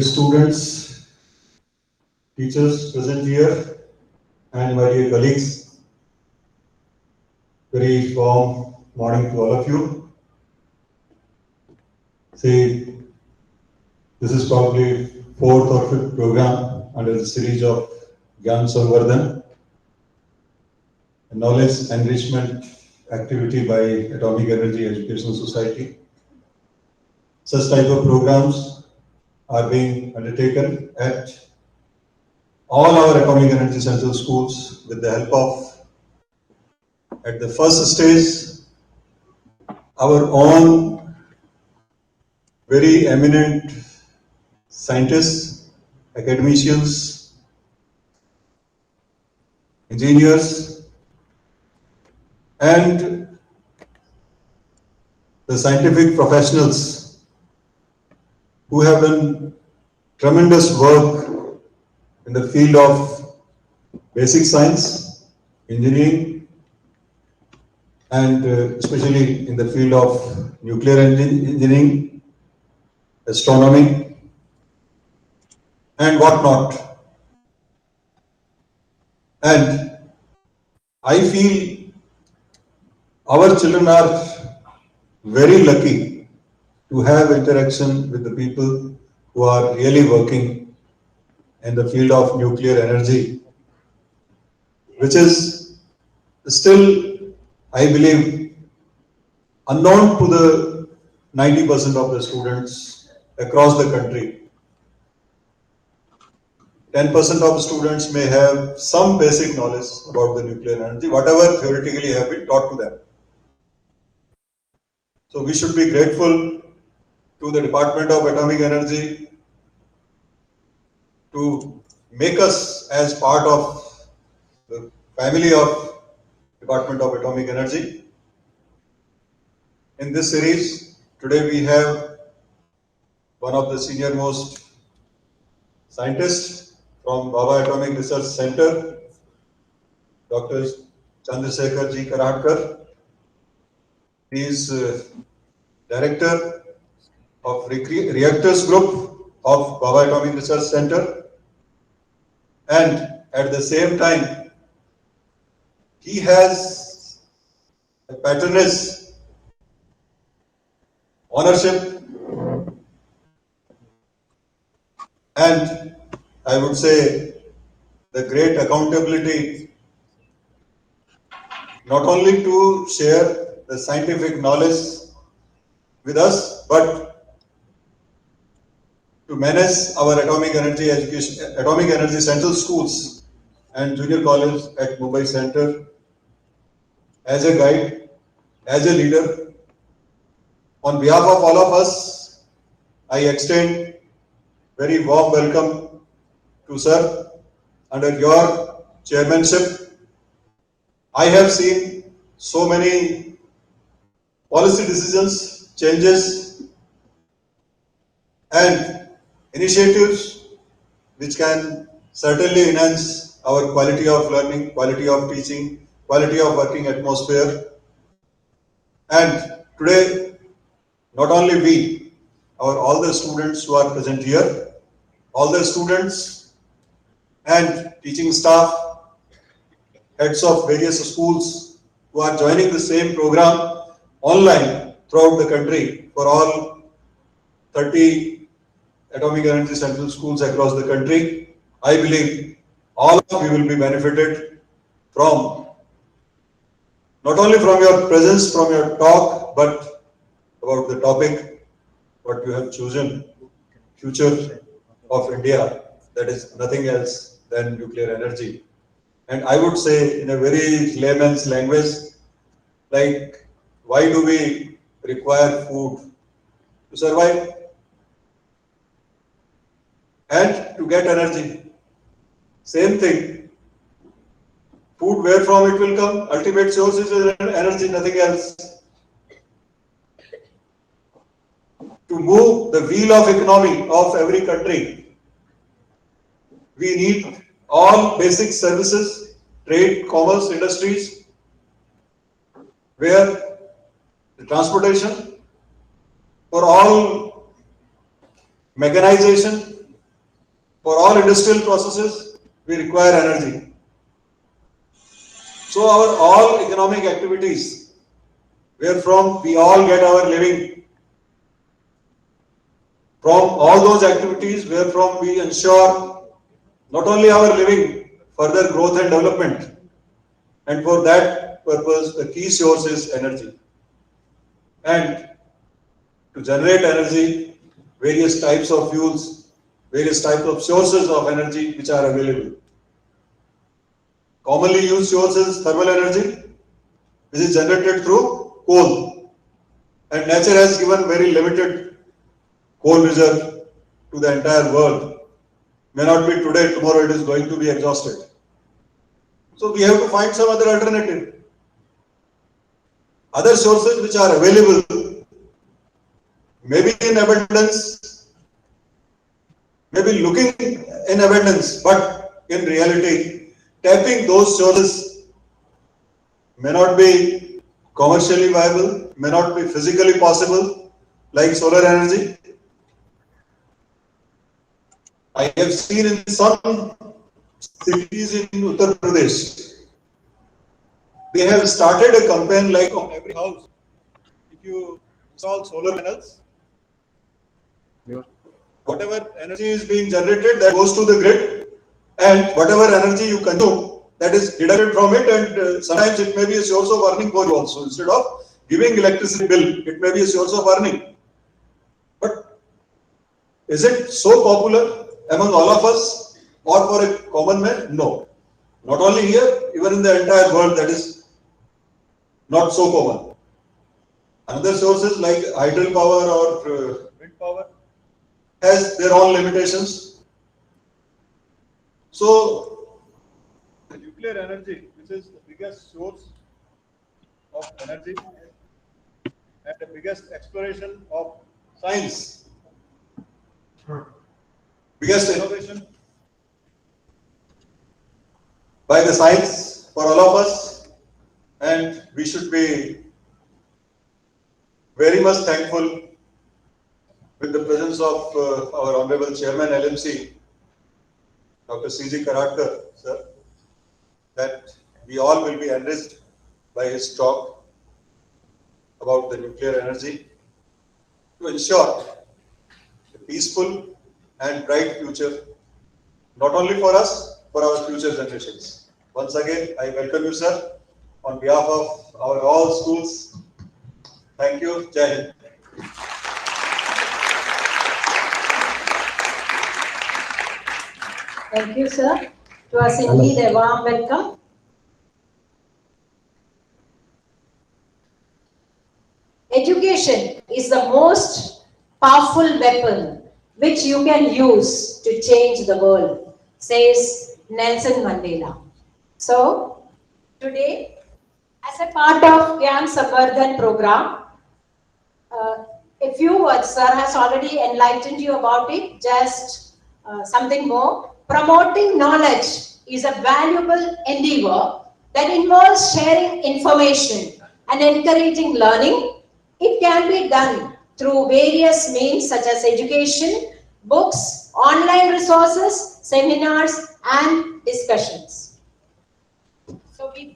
Students, teachers present here, and my dear colleagues, very warm morning to all of you. See, this is probably fourth or fifth program under the series of Gyan Samvardhan, a knowledge enrichment activity by Atomic Energy Educational Society. Such type of programs are being undertaken at all our atomic energy central schools with the help of, at the first stage, our own very eminent scientists, academicians, engineers, and the scientific professionals who have done tremendous work in the field of basic science, engineering, and especially in the field of nuclear engineering, astronomy, and whatnot. And I feel our children are very lucky to have interaction with the people who are really working in the field of nuclear energy, which is still, I believe, unknown to the 90% of the students across the country. 10% of students may have some basic knowledge about the nuclear energy, whatever theoretically have been taught to them. So we should be grateful to the Department of Atomic Energy to make us as part of the family of Department of Atomic Energy. In this series, today we have one of the senior most scientists from Baba Atomic Research Center, Dr. Shri C G Karhadkar. He is Director of Reactors Group of Baba Atomic Research Center, and at the same time, he has a patronage, ownership, and I would say the great accountability, not only to share the scientific knowledge with us, but to manage our atomic energy education, atomic energy central schools and junior college at Mumbai Center as a guide, as a leader. On behalf of all of us, I extend very warm welcome to sir. Under your chairmanship, I have seen so many policy decisions, changes, and initiatives which can certainly enhance our quality of learning, quality of teaching, quality of working atmosphere. And today, not only we, all the students who are present here, all the students and teaching staff, heads of various schools who are joining the same program online throughout the country for all 30 atomic energy central schools across the country. I believe all of you will be benefited from, not only from your presence, from your talk, but about the topic what you have chosen, future of India, that is nothing else than nuclear energy. And I would say in a very layman's language, like, why do we require food? To survive and to get energy. Same thing. Food, where from it will come? Ultimate source is energy, nothing else. To move the wheel of economy of every country, we need all basic services, trade, commerce, industries, where the transportation, for all mechanization, For all industrial processes, we require energy. So our all economic activities, wherefrom we all get our living, from all those activities wherefrom we ensure not only our living, further growth and development, and for that purpose the key source is energy. And to generate energy, various types of fuels, various types of sources of energy which are available. Commonly used source is thermal energy, which is generated through coal. And nature has given very limited coal reserve to the entire world. May not be today, tomorrow it is going to be exhausted. So we have to find some other alternative. Other sources which are available, maybe in abundance, maybe looking in abundance, but in reality, tapping those sources may not be commercially viable, may not be physically possible, like solar energy. I have seen in some cities in Uttar Pradesh, they have started a campaign like on every house, if you install solar panels, whatever energy is being generated that goes to the grid, and whatever energy you consume that is deducted from it, and sometimes it may be a source of earning for you also. Instead of giving electricity bill, it may be a source of earning. But is it so popular among all of us or for a common man? No. Not only here, even in the entire world that is not so common. Another sources like hydro power or wind power has their own limitations. So the nuclear energy, which is the biggest source of energy and the biggest exploration of science, biggest innovation by the science for all of us, and we should be very much thankful with the presence of our Honorable Chairman LMC, Dr. C G Karhadkar, sir, that we all will be enriched by his talk about the nuclear energy to ensure a peaceful and bright future, not only for us, for our future generations. Once again, I welcome you, sir, on behalf of our all schools. Thank you. Jai Hind. Thank you, sir. To us indeed a warm welcome. Education is the most powerful weapon which you can use to change the world, says Nelson Mandela. So, today, as a part of Gyan Samvardhan Programme, a few words, sir has already enlightened you about it, just something more. Promoting knowledge is a valuable endeavor that involves sharing information and encouraging learning. It can be done through various means such as education, books, online resources, seminars, and discussions. So we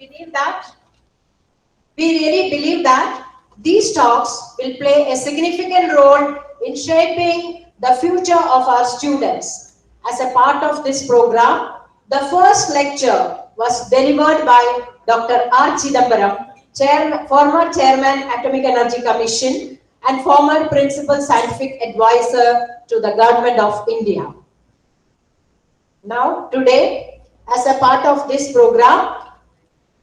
really believe that these talks will play a significant role in shaping the future of our students. As a part of this program, the first lecture was delivered by Dr. R. Chidambaram, former Chairman, Atomic Energy Commission and former Principal Scientific Advisor to the Government of India. Now, today, as a part of this program,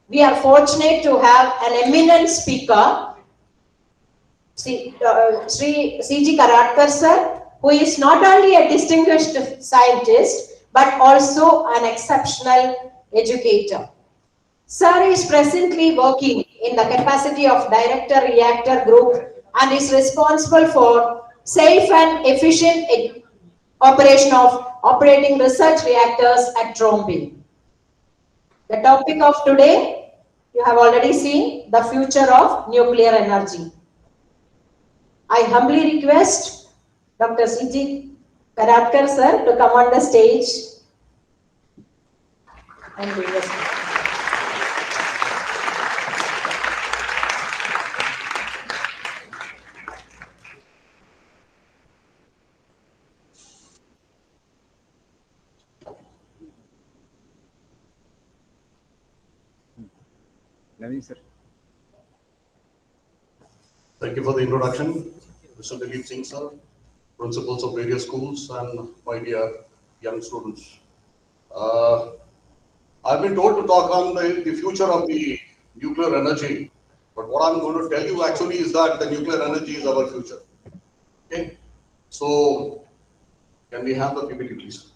we are fortunate to have an eminent speaker, Shri C G Karhadkar sir, who is not only a distinguished scientist, but also an exceptional educator. Sir is presently working in the capacity of Director Reactor Group and is responsible for safe and efficient operation of operating research reactors at Mumbai. The topic of today, you have already seen, the future of nuclear energy. I humbly request Dr. C G Karhadkar sir to come on the stage and bring us. Sir. Thank you for the introduction, Mr. Dilip Singh sir, principals of various schools, and my dear young students. I've been told to talk on the future of the nuclear energy, but what I'm going to tell you actually is that the nuclear energy is our future. Okay, so can we have the PPT, please?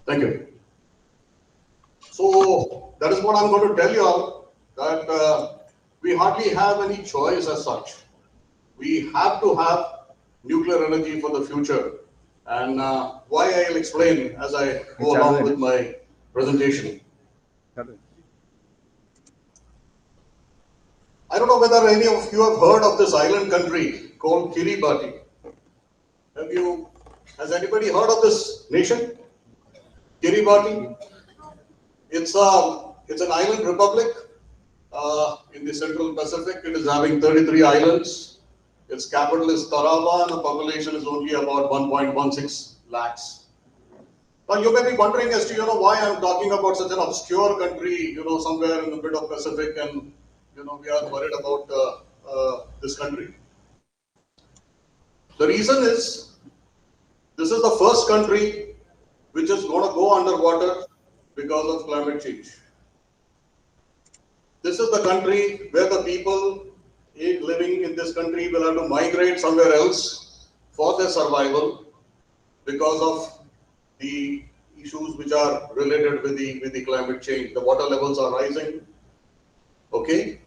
Thank you. So that is what I'm going to tell you all, that we hardly have any choice as such. We have to have nuclear energy for the future, and why I'll explain as I go along with my presentation. I don't know whether any of you have heard of this island country called Kiribati. Has anybody heard of this nation? Kiribati? It's an island republic in the Central Pacific. It is having 33 islands. Its capital is Tarawa, and the population is only about 1.16 lakhs. Now you may be wondering as to why I'm talking about such an obscure country, somewhere in the mid of Pacific, and we are worried about this country. The reason is this is the first country which is going to go underwater because of climate change. This is the country where the people living in this country will have to migrate somewhere else for their survival because of the issues which are related with the climate change. The water levels are rising. Okay.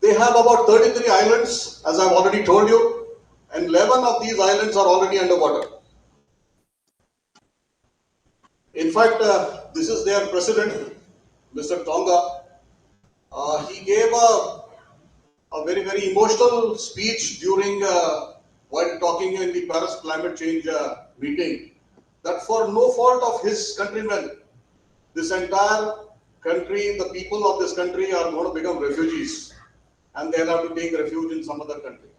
They have about 33 islands, as I've already told you, and 11 of these islands are already underwater. In fact, this is their president, Mr. Tonga. He gave a very, very emotional speech during while talking in the Paris climate change meeting, that for no fault of his countrymen, this entire country, the people of this country are going to become refugees, and they'll have to take refuge in some other country.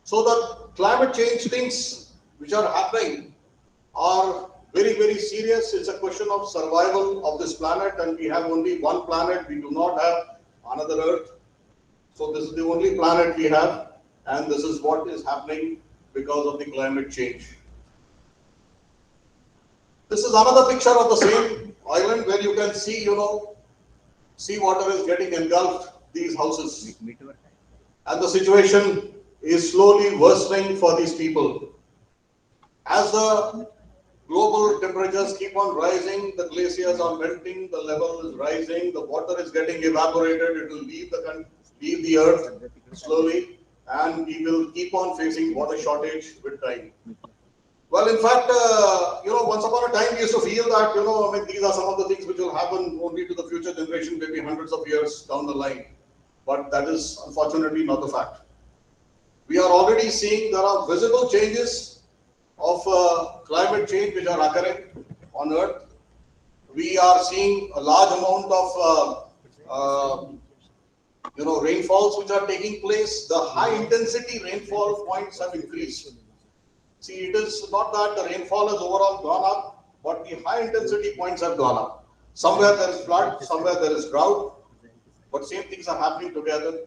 So the climate change things which are happening are very, very serious. It's a question of survival of this planet, and we have only one planet. We do not have another Earth. So this is the only planet we have, and this is what is happening because of the climate change. This is another picture of the same island where you can see, sea water is getting engulfed these houses. And the situation is slowly worsening for these people. As the global temperatures keep on rising, the glaciers are melting, the level is rising, the water is getting evaporated, it will leave the earth slowly, and we will keep on facing water shortage with time. Well, in fact, once upon a time we used to feel that, these are some of the things which will happen only to the future generation, maybe hundreds of years down the line. But that is unfortunately not the fact. We are already seeing there are visible changes of climate change which are occurring on Earth. We are seeing a large amount of rainfalls which are taking place. The high intensity rainfall points have increased. See, it is not that the rainfall has overall gone up, but the high intensity points have gone up. Somewhere there is flood, somewhere there is drought, but same things are happening together.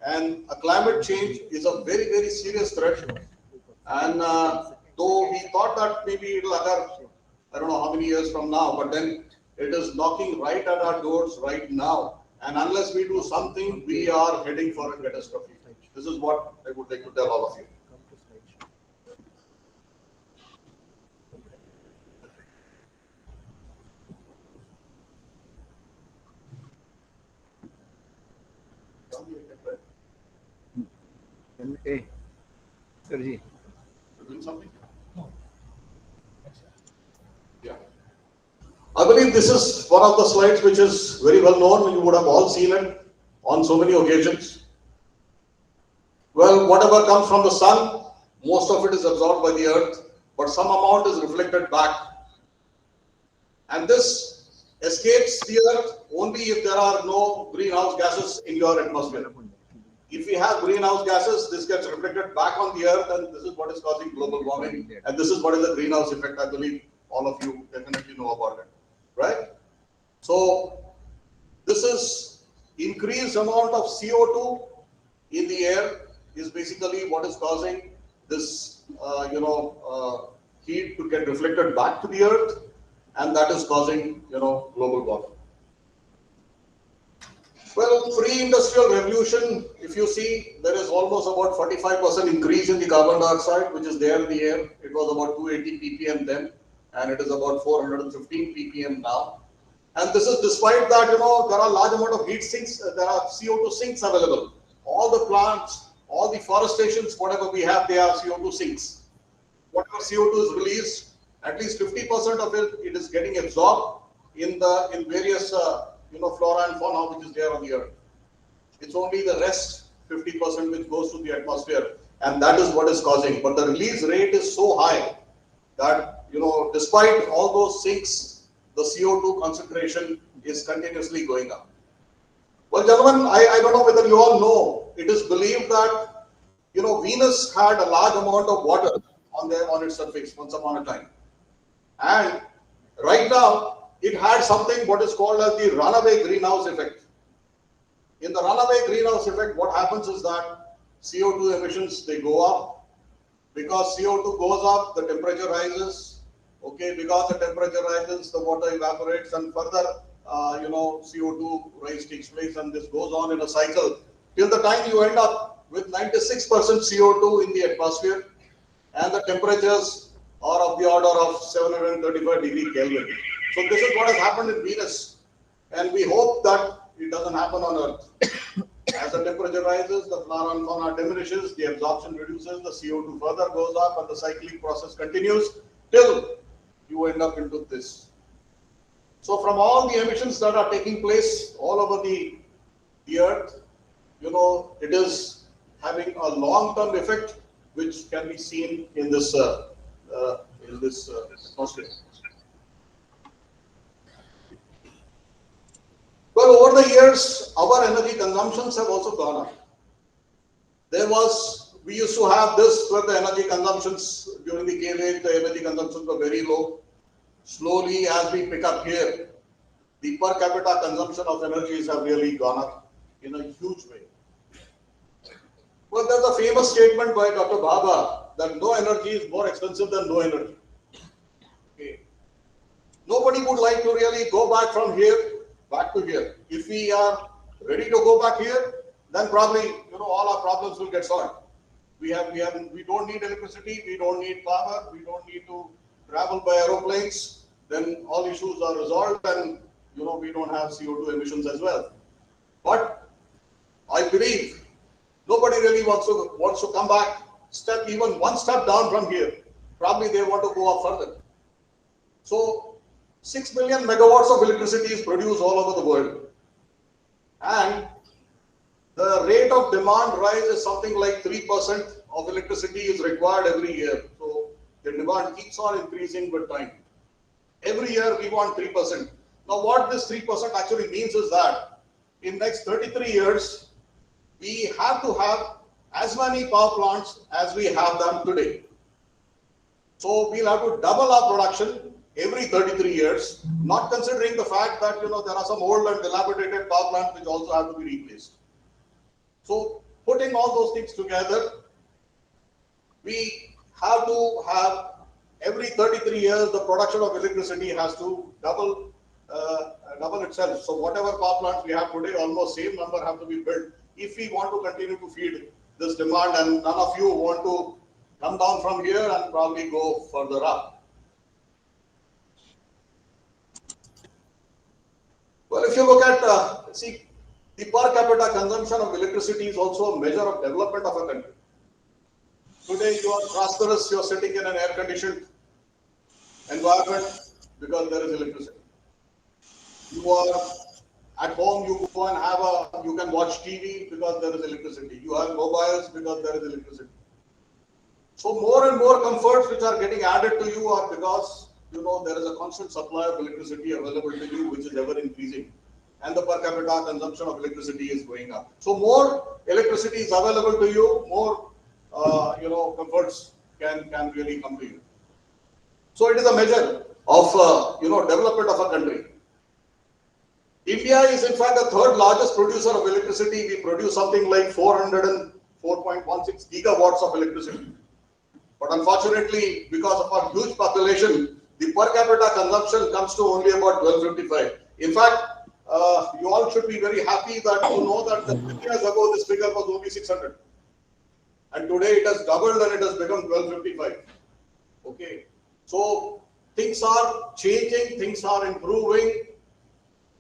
And a climate change is a very, very serious threat. And though we thought that maybe it will occur, I don't know how many years from now, but then it is knocking right at our doors right now. And unless we do something, we are heading for a catastrophe. This is what I would like to tell all of you. Sir ji. You're doing something? Yeah. I believe this is one of the slides which is very well known. You would have all seen it on so many occasions. Well, whatever comes from the sun, most of it is absorbed by the earth, but some amount is reflected back. And this escapes the earth only if there are no greenhouse gases in your atmosphere. If we have greenhouse gases, this gets reflected back on the earth, and this is what is causing global warming. And this is what is the greenhouse effect. I believe all of you definitely know about it, right? So this is increased amount of CO2 in the air is basically what is causing this, heat to get reflected back to the earth, and that is causing, global warming. Well, pre-industrial revolution, if you see, there is almost about 45% increase in the carbon dioxide, which is there in the air. It was about 280 ppm then, and it is about 415 ppm now. And this is despite that, there are large amount of heat sinks, there are CO2 sinks available. All the plants, all the forestations, whatever we have, they are CO2 sinks. Whatever CO2 is released, at least 50% of it is getting absorbed in various flora and fauna which is there on the earth. It's only the rest 50% which goes to the atmosphere, and that is what is causing. But the release rate is so high that despite all those sinks, the CO2 concentration is continuously going up. Well, gentlemen, I don't know whether you all know, it is believed that Venus had a large amount of water on its surface once upon a time, and right now it had something what is called as the runaway greenhouse effect. In the runaway greenhouse effect, what happens is that CO2 emissions, they go up. Because CO2 goes up, the temperature rises. Okay, because the temperature rises, the water evaporates, and further CO2 rise takes place, and this goes on in a cycle till the time you end up with 96% CO2 in the atmosphere, and the temperatures are of the order of 735 degree Kelvin. So this is what has happened in Venus, and we hope that it doesn't happen on Earth. As the temperature rises, the flora and fauna diminishes, the absorption reduces, the CO2 further goes up, and the cyclic process continues till you end up into this. So from all the emissions that are taking place all over the Earth, it is having a long-term effect which can be seen in this atmosphere. Well, over the years, our energy consumptions have also gone up. We used to have this where the energy consumptions during the cave age, the energy consumptions were very low. Slowly, as we pick up here, the per capita consumption of energies have really gone up in a huge way. Well, there's a famous statement by Dr. Bhabha that no energy is more expensive than no energy. Okay. Nobody would like to really go back from here back to here. If we are ready to go back here, then probably all our problems will get solved. We don't need electricity, we don't need power, we don't need to travel by aeroplanes. Then all issues are resolved, and we don't have CO2 emissions as well. But I believe nobody really wants to come back, even one step down from here. Probably they want to go up further. So 6 million megawatts of electricity is produced all over the world, and the rate of demand rise is something like 3% of electricity is required every year. So the demand keeps on increasing with time. Every year we want 3%. Now what this 3% actually means is that in next 33 years, we have to have as many power plants as we have them today. So we'll have to double our production every 33 years, not considering the fact that there are some old and dilapidated power plants which also have to be replaced. So putting all those things together, we have to have every 33 years the production of electricity has to double itself. So whatever power plants we have today, almost same number have to be built if we want to continue to feed this demand, and none of you want to come down from here and probably go further up. Well, if you look at, the per capita consumption of electricity is also a measure of development of a country. Today you are prosperous, you are sitting in an air-conditioned environment because there is electricity. You are at home, you go and you can watch TV because there is electricity. You have mobiles because there is electricity. So more and more comforts which are getting added to you are because, there is a constant supply of electricity available to you, which is ever increasing. And the per capita consumption of electricity is going up. So more electricity is available to you, more, comforts can really come to you. So it is a measure of, development of a country. India is in fact the third largest producer of electricity. We produce something like 404.16 gigawatts of electricity. But unfortunately, because of our huge population, the per capita consumption comes to only about 1255. In fact, you all should be very happy that you know that 10 years ago this figure was only 600. And today it has doubled and it has become 1255. Okay. So things are changing, things are improving,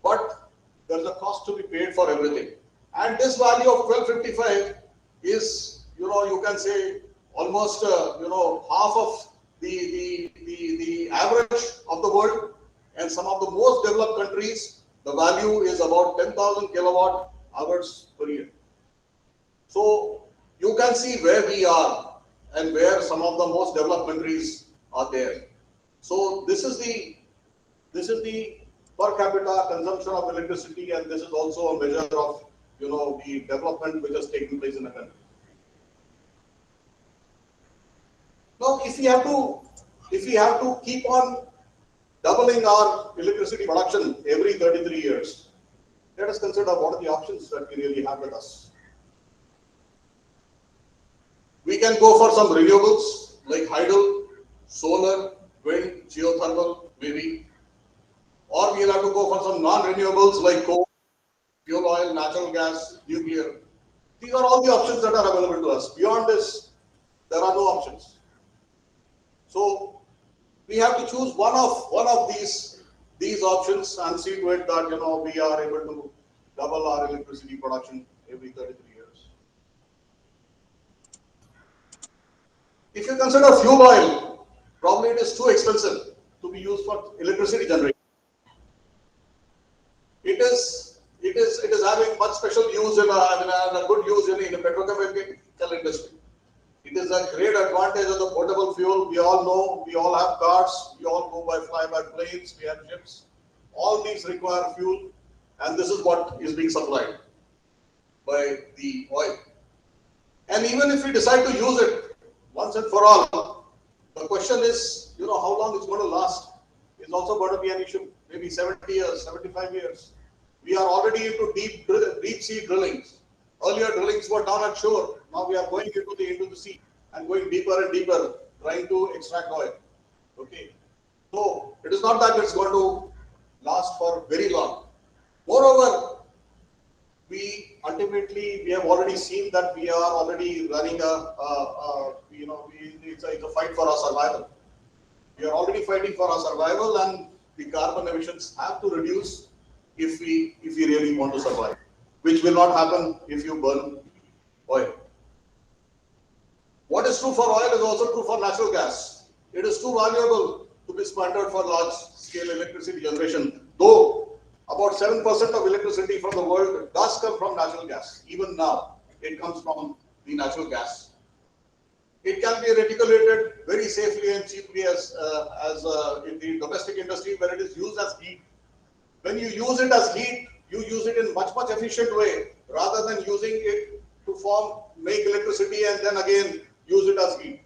but there's a cost to be paid for everything. And this value of 1255 is, you can say almost, half of the average of the world. And some of the most developed countries, the value is about 10,000 kilowatt hours per year. So you can see where we are and where some of the most developed countries are there. So this is the per capita consumption of electricity, and this is also a measure of, the development which has taken place in the country. Now, if we have to keep on doubling our electricity production every 33 years, let us consider what are the options that we really have with us. We can go for some renewables like hydro, solar, wind, geothermal, maybe. Or we'll have to go for some non-renewables like coal, fuel oil, natural gas, nuclear. These are all the options that are available to us. Beyond this, there are no options. So we have to choose one of these options and see to it that we are able to double our electricity production every 33 years. If you consider fuel oil, probably it is too expensive to be used for electricity generation. It is having much special use in a good use in the petrochemical industry. It is a great advantage of the portable fuel. We all know, we all have cars, we all fly by planes, we have ships. All these require fuel, and this is what is being supplied by the oil. And even if we decide to use it once and for all, the question is, how long it's going to last is also going to be an issue. Maybe 70 years, 75 years. We are already into deep sea drillings. Earlier drillings were done at shore. Now we are going into the sea and going deeper and deeper, trying to extract oil. Okay. So it is not that it's going to last for very long. Moreover, we have already seen that we are already running it's a fight for our survival. We are already fighting for our survival, and the carbon emissions have to reduce if we really want to survive, which will not happen if you burn oil. What is true for oil is also true for natural gas. It is too valuable to be squandered for large-scale electricity generation, though about 7% of electricity from the world does come from natural gas. Even now, it comes from the natural gas. It can be reticulated very safely and cheaply as in the domestic industry, where it is used as heat. When you use it as heat, you use it in much efficient way rather than using it to make electricity and then again use it as heat.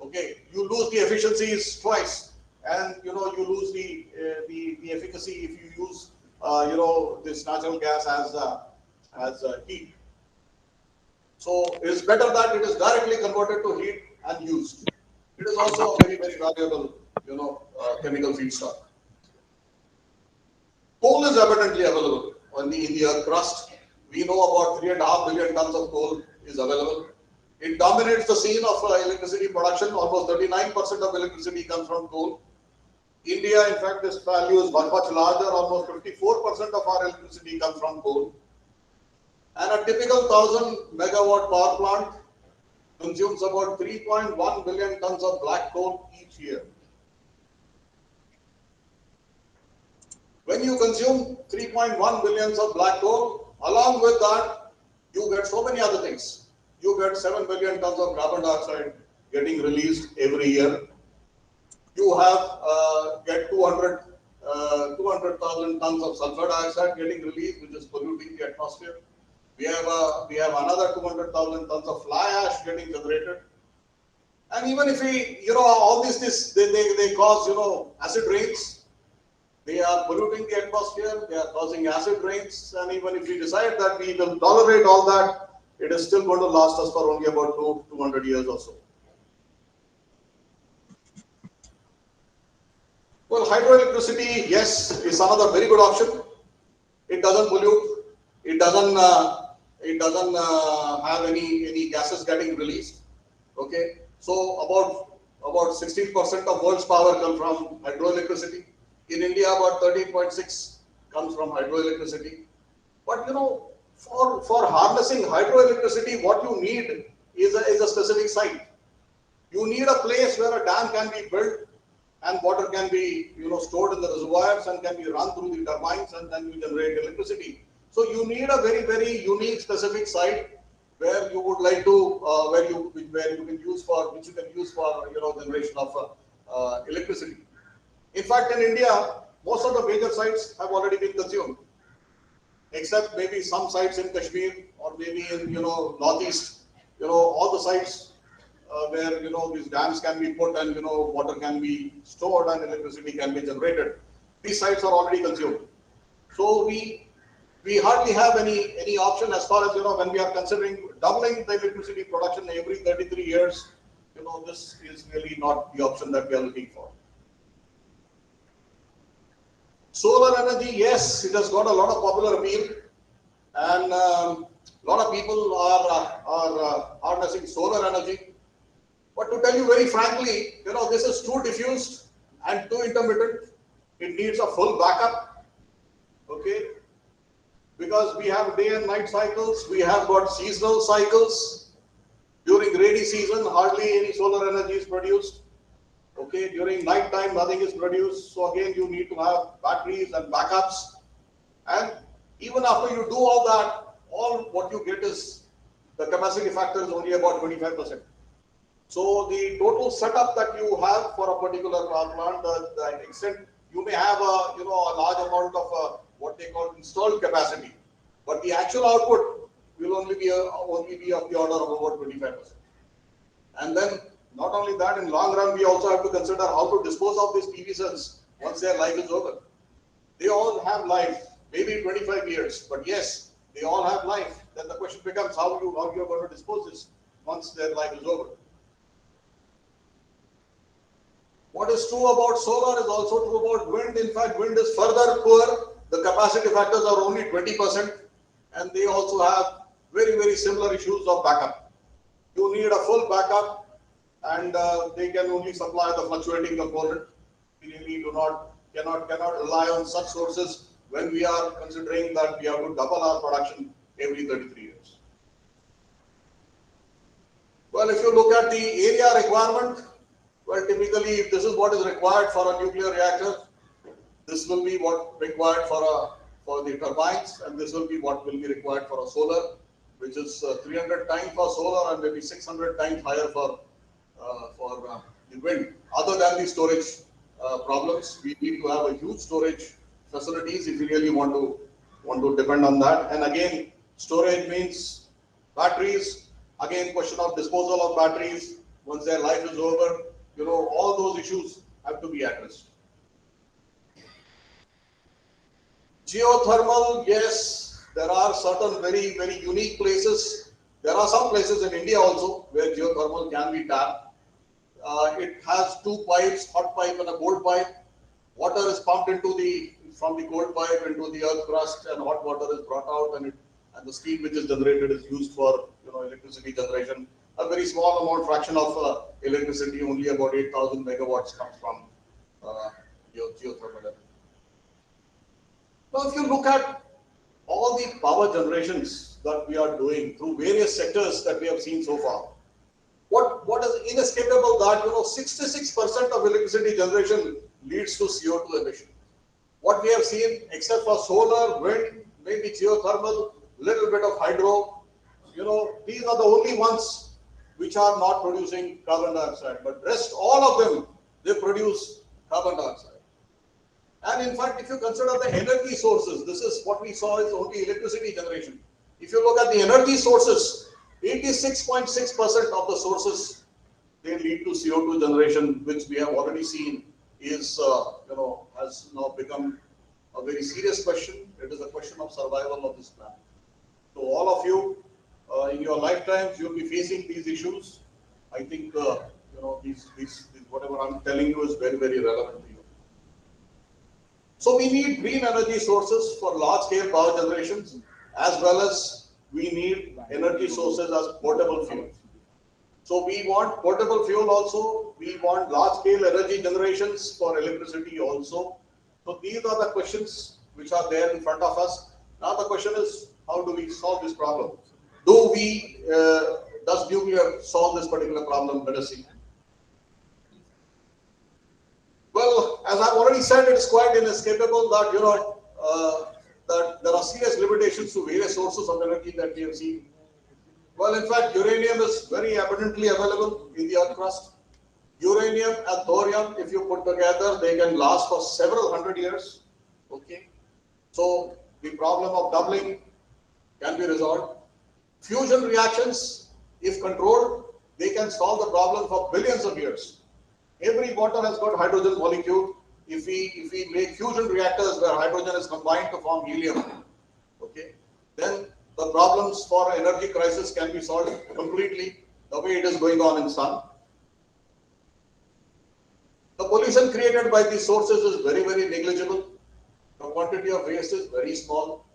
Okay, you lose the efficiencies twice, and you lose the efficacy if you use this natural gas as heat. So it is better that it is directly converted to heat and used. It is also a very valuable chemical feedstock. Coal is abundantly available in the earth crust. We know about 3.5 billion tons of coal is available. It dominates the scene of electricity production. Almost 39% of electricity comes from coal. India, in fact, this value is much larger. Almost 54% of our electricity comes from coal. And a typical 1,000 megawatt power plant consumes about 3.1 billion tons of black coal each year. When you consume 3.1 billions of black coal, along with that, you get so many other things. You get 7 billion tons of carbon dioxide getting released every year. You have get 200,000 tons of sulfur dioxide getting released, which is polluting the atmosphere. We have another 200,000 tons of fly ash getting generated. And even if we, all this they cause, acid rains. They are polluting the atmosphere. They are causing acid rains. And even if we decide that we will tolerate all that, it is still going to last us for only about 200 years or so. Well, hydroelectricity, yes, is another very good option. It doesn't pollute. It doesn't have any gases getting released. Okay, so about 16% of world's power comes from hydroelectricity. In India, about 13.6 comes from hydroelectricity. But for harnessing hydroelectricity, what you need is a specific site. You need a place where a dam can be built and water can be stored in the reservoirs and can be run through the turbines, and then you generate electricity. So you need a very, very unique specific site where you would like to where you can use for generation of electricity. In fact, in India, most of the major sites have already been consumed, except maybe some sites in Kashmir or maybe in northeast. All the sites where these dams can be put and water can be stored and electricity can be generated. These sites are already consumed. So we hardly have any option as far as when we are considering doubling the electricity production every 33 years. This is really not the option that we are looking for. Solar energy, yes, it has got a lot of popular appeal, and a lot of people are harnessing solar energy. But to tell you very frankly, this is too diffused and too intermittent. It needs a full backup. Okay, because we have day and night cycles, we have got seasonal cycles. During rainy season, hardly any solar energy is produced. Okay, during night time, nothing is produced. So again, you need to have batteries and backups. And even after you do all that, all what you get is the capacity factor is only about 25%. So the total setup that you have for a particular power plant, the extent you may have a large amount of what they call installed capacity, but the actual output will only be of the order of about 25%. And then not only that, in long run, we also have to consider how to dispose of these PV cells once their life is over. They all have life, maybe 25 years, but yes, they all have life. Then the question becomes how you are going to dispose this once their life is over. What is true about solar is also true about wind. In fact, wind is further poor. The capacity factors are only 20%, and they also have very, very similar issues of backup. You need a full backup, and they can only supply the fluctuating component. We really cannot rely on such sources when we are considering that we have to double our production every 33 years. Well, if you look at the area requirement, well, typically, if this is what is required for a nuclear reactor, this will be what required for the turbines, and this will be what will be required for a solar, which is 300 times for solar and maybe 600 times higher for the wind. Other than the storage problems, we need to have a huge storage facilities if we really want to depend on that. And again, storage means batteries. Again, question of disposal of batteries once their life is over. All those issues have to be addressed. Geothermal, yes, there are certain very, very unique places. There are some places in India also where geothermal can be tapped. It has two pipes, hot pipe and a cold pipe. Water is pumped from the cold pipe into the earth crust, and hot water is brought out, and the steam which is generated is used for electricity generation. A very small amount fraction of electricity, only about 8,000 megawatts, comes from geothermal energy. Now, if you look at all the power generations that we are doing through various sectors that we have seen so far, capable that 66% of electricity generation leads to CO2 emission. What we have seen, except for solar, wind, maybe geothermal, little bit of hydro, these are the only ones which are not producing carbon dioxide. But rest, all of them, they produce carbon dioxide. And in fact, if you consider the energy sources, this is what we saw is only electricity generation. If you look at the energy sources, 86.6% of the sources, they lead to CO2 generation, which we have already seen is, has now become a very serious question. It is a question of survival of this planet. So all of you, in your lifetimes, you'll be facing these issues. I think, these whatever I'm telling you is very, very relevant to you. So we need green energy sources for large-scale power generations, as well as we need energy sources as portable fuel. So we want portable fuel also. We want large-scale energy generations for electricity also. So these are the questions which are there in front of us. Now the question is, how do we solve this problem? Does nuclear solve this particular problem? Let us see. Well, as I've already said, it is quite inescapable that that there are serious limitations to various sources of energy that we have seen. Well, in fact, uranium is very abundantly available in the earth crust. Uranium and thorium, if you put together, they can last for several hundred years. Okay, so the problem of doubling can be resolved. Fusion reactions, if controlled, they can solve the problem for billions of years. Every water has got hydrogen molecule. If we make fusion reactors where hydrogen is combined to form helium, okay, then the problems for energy crisis can be solved completely the way it is going on in sun. The pollution created by these sources is very, very negligible. The quantity of waste is very small.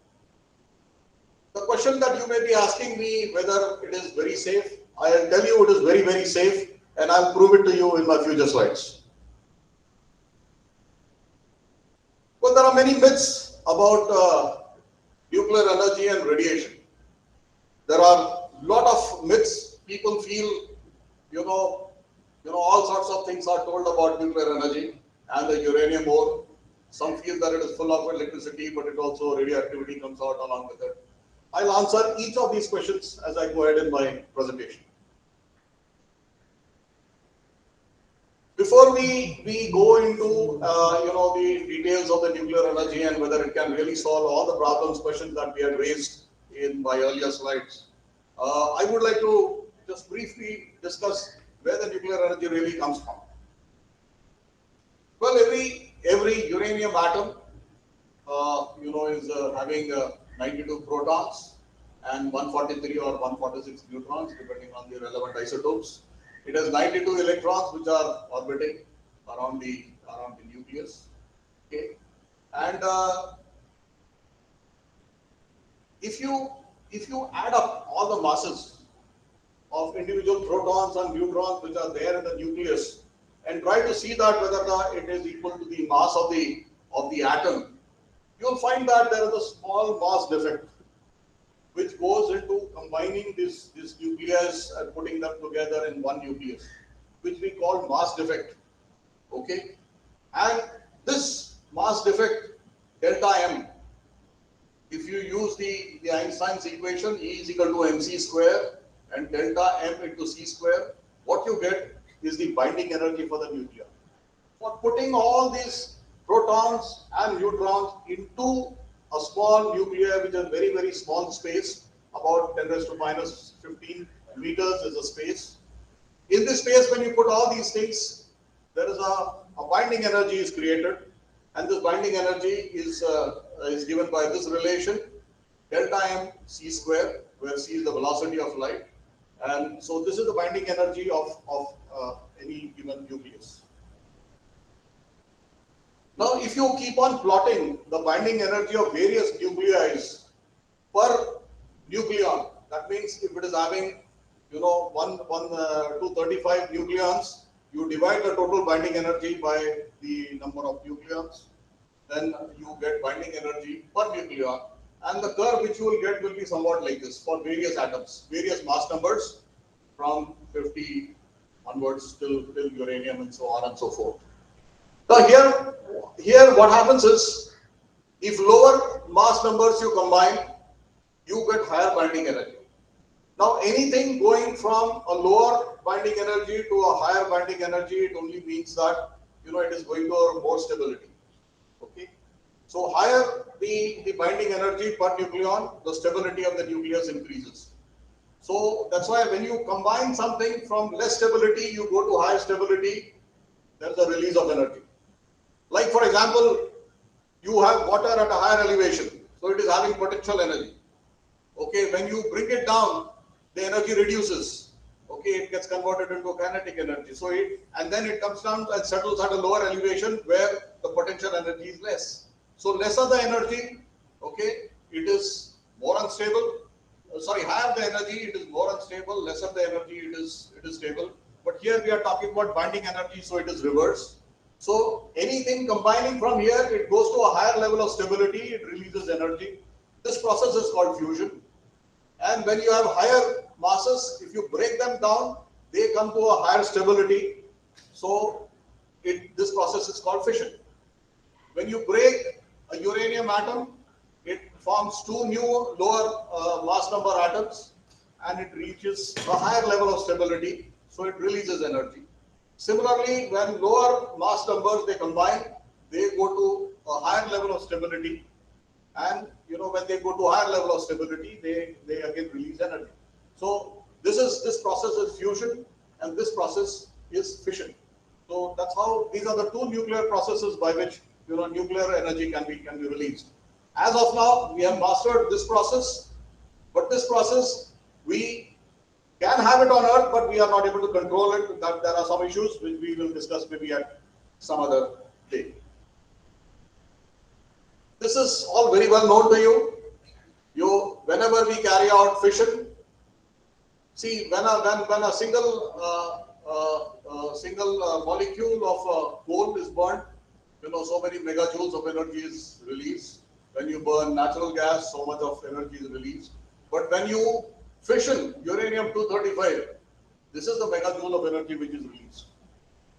The question that you may be asking me whether it is very safe, I'll tell you it is very, very safe, and I'll prove it to you in my future slides. Well, there are many myths about nuclear energy and radiation. There are a lot of myths. People feel, all sorts of things are told about nuclear energy and the uranium ore. Some feel that it is full of electricity, but it also radioactivity comes out along with it. I'll answer each of these questions as I go ahead in my presentation. Before we go into the details of the nuclear energy and whether it can really solve all the problems, questions that we had raised in my earlier slides, I would like to just briefly discuss where the nuclear energy really comes from. Well, every uranium atom, is having 92 protons and 143 or 146 neutrons, depending on the relevant isotopes. It has 92 electrons which are orbiting around the nucleus. Okay, and if you add up all the masses of individual protons and neutrons which are there in the nucleus and try to see that whether it is equal to the mass of the atom, you'll find that there is a small mass defect which goes into combining this nucleus and putting them together in one nucleus, which we call mass defect. Okay, and this mass defect delta m, if you use the Einstein's equation, E is equal to mc square and delta m into c square, what you get is the binding energy for the nucleon. For putting all these protons and neutrons into a small nucleus which is very, very small space, about 10 raised to minus 15 meters is a space. In this space, when you put all these things, there is a binding energy is created, and this binding energy is given by this relation, delta m c square, where c is the velocity of light, and so this is the binding energy of any given nucleus. Now, if you keep on plotting the binding energy of various nuclei per nucleon, that means if it is having, 235 nucleons, you divide the total binding energy by the number of nucleons, then you get binding energy per nucleon, and the curve which you will get will be somewhat like this for various atoms, various mass numbers from 50, onwards till uranium and so on and so forth. Now here what happens is, if lower mass numbers you combine, you get higher binding energy. Now anything going from a lower binding energy to a higher binding energy, it only means that it is going to more stability. Okay, so higher the binding energy per nucleon, the stability of the nucleus increases. So that's why when you combine something from less stability, you go to higher stability, there's a release of energy. Like for example, you have water at a higher elevation, so it is having potential energy. Okay, when you bring it down, the energy reduces. Okay, it gets converted into kinetic energy. So and then it comes down and settles at a lower elevation where the potential energy is less. So lesser the energy, okay, it is more unstable. Higher the energy, it is more unstable. Lesser the energy, it is stable. But here we are talking about binding energy, so it is reversed. So anything combining from here, it goes to a higher level of stability, it releases energy. This process is called fusion. And when you have higher masses, if you break them down, they come to a higher stability. So this process is called fission. When you break a uranium atom, it forms two new lower mass number atoms, and it reaches a higher level of stability, so it releases energy. Similarly, when lower mass numbers they combine, they go to a higher level of stability, and when they go to higher level of stability, they again release energy. So this process is fusion, and this process is fission. So that's how these are the two nuclear processes by which nuclear energy can be released. As of now, we have mastered this process, but this process we can have it on Earth, but we are not able to control it. That there are some issues which we will discuss maybe at some other day. This is all very well known to you. Whenever we carry out fission, see when a single molecule of coal is burnt, so many megajoules of energy is released. When you burn natural gas, so much of energy is released. But when you fission uranium-235, this is the megajoule of energy which is released.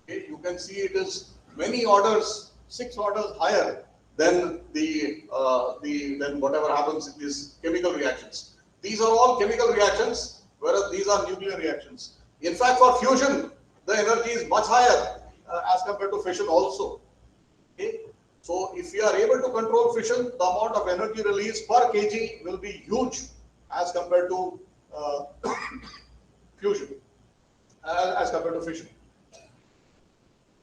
Okay, you can see it is many orders, 6 orders higher than than whatever happens in these chemical reactions. These are all chemical reactions, whereas these are nuclear reactions. In fact, for fusion, the energy is much higher as compared to fission also. Okay? So if we are able to control fission, the amount of energy released per kg will be huge as compared to fusion, as compared to fission.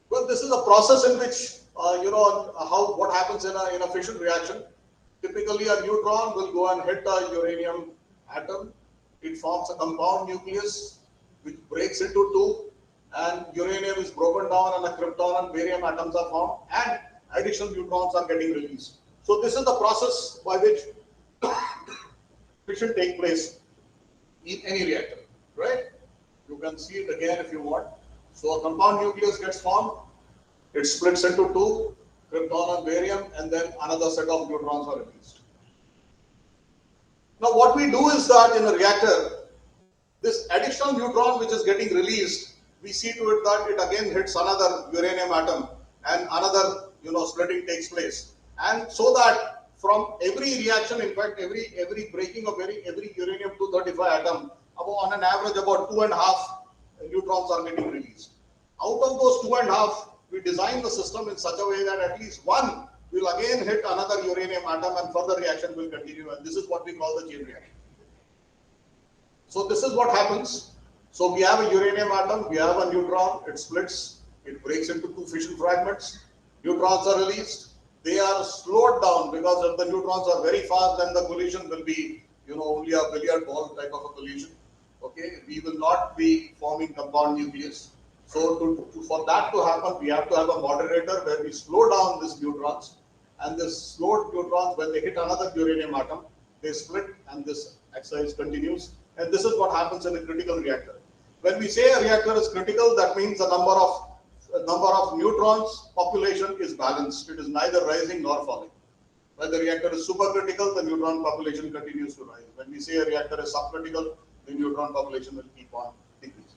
Well, this is a process in which what happens in a fission reaction. Typically, a neutron will go and hit a uranium atom. It forms a compound nucleus which breaks into two, and uranium is broken down, and a krypton and barium atoms are formed, and additional neutrons are getting released. So this is the process by which fission takes place in any reactor, right? You can see it again if you want. So a compound nucleus gets formed, it splits into two, krypton and barium, and then another set of neutrons are released. Now what we do is that in a reactor, this additional neutron which is getting released, we see to it that it again hits another uranium atom, and another splitting takes place. And so that from every reaction, in fact every breaking of every uranium-235 atom, on an average about 2.5 neutrons are getting released. Out of those 2.5, we design the system in such a way that at least one will again hit another uranium atom, and further reaction will continue, and this is what we call the chain reaction. So this is what happens. So we have a uranium atom, we have a neutron, it splits, it breaks into two fission fragments, neutrons are released, they are slowed down because if the neutrons are very fast, then the collision will be only a billiard ball type of a collision. Okay, we will not be forming compound nucleus. So for that to happen, we have to have a moderator where we slow down these neutrons, and this slowed neutrons, when they hit another uranium atom, they split, and this exercise continues. And this is what happens in a critical reactor. When we say a reactor is critical, that means the number of neutrons population is balanced. It is neither rising nor falling. When the reactor is supercritical, the neutron population continues to rise. When we say a reactor is subcritical, the neutron population will keep on decreasing.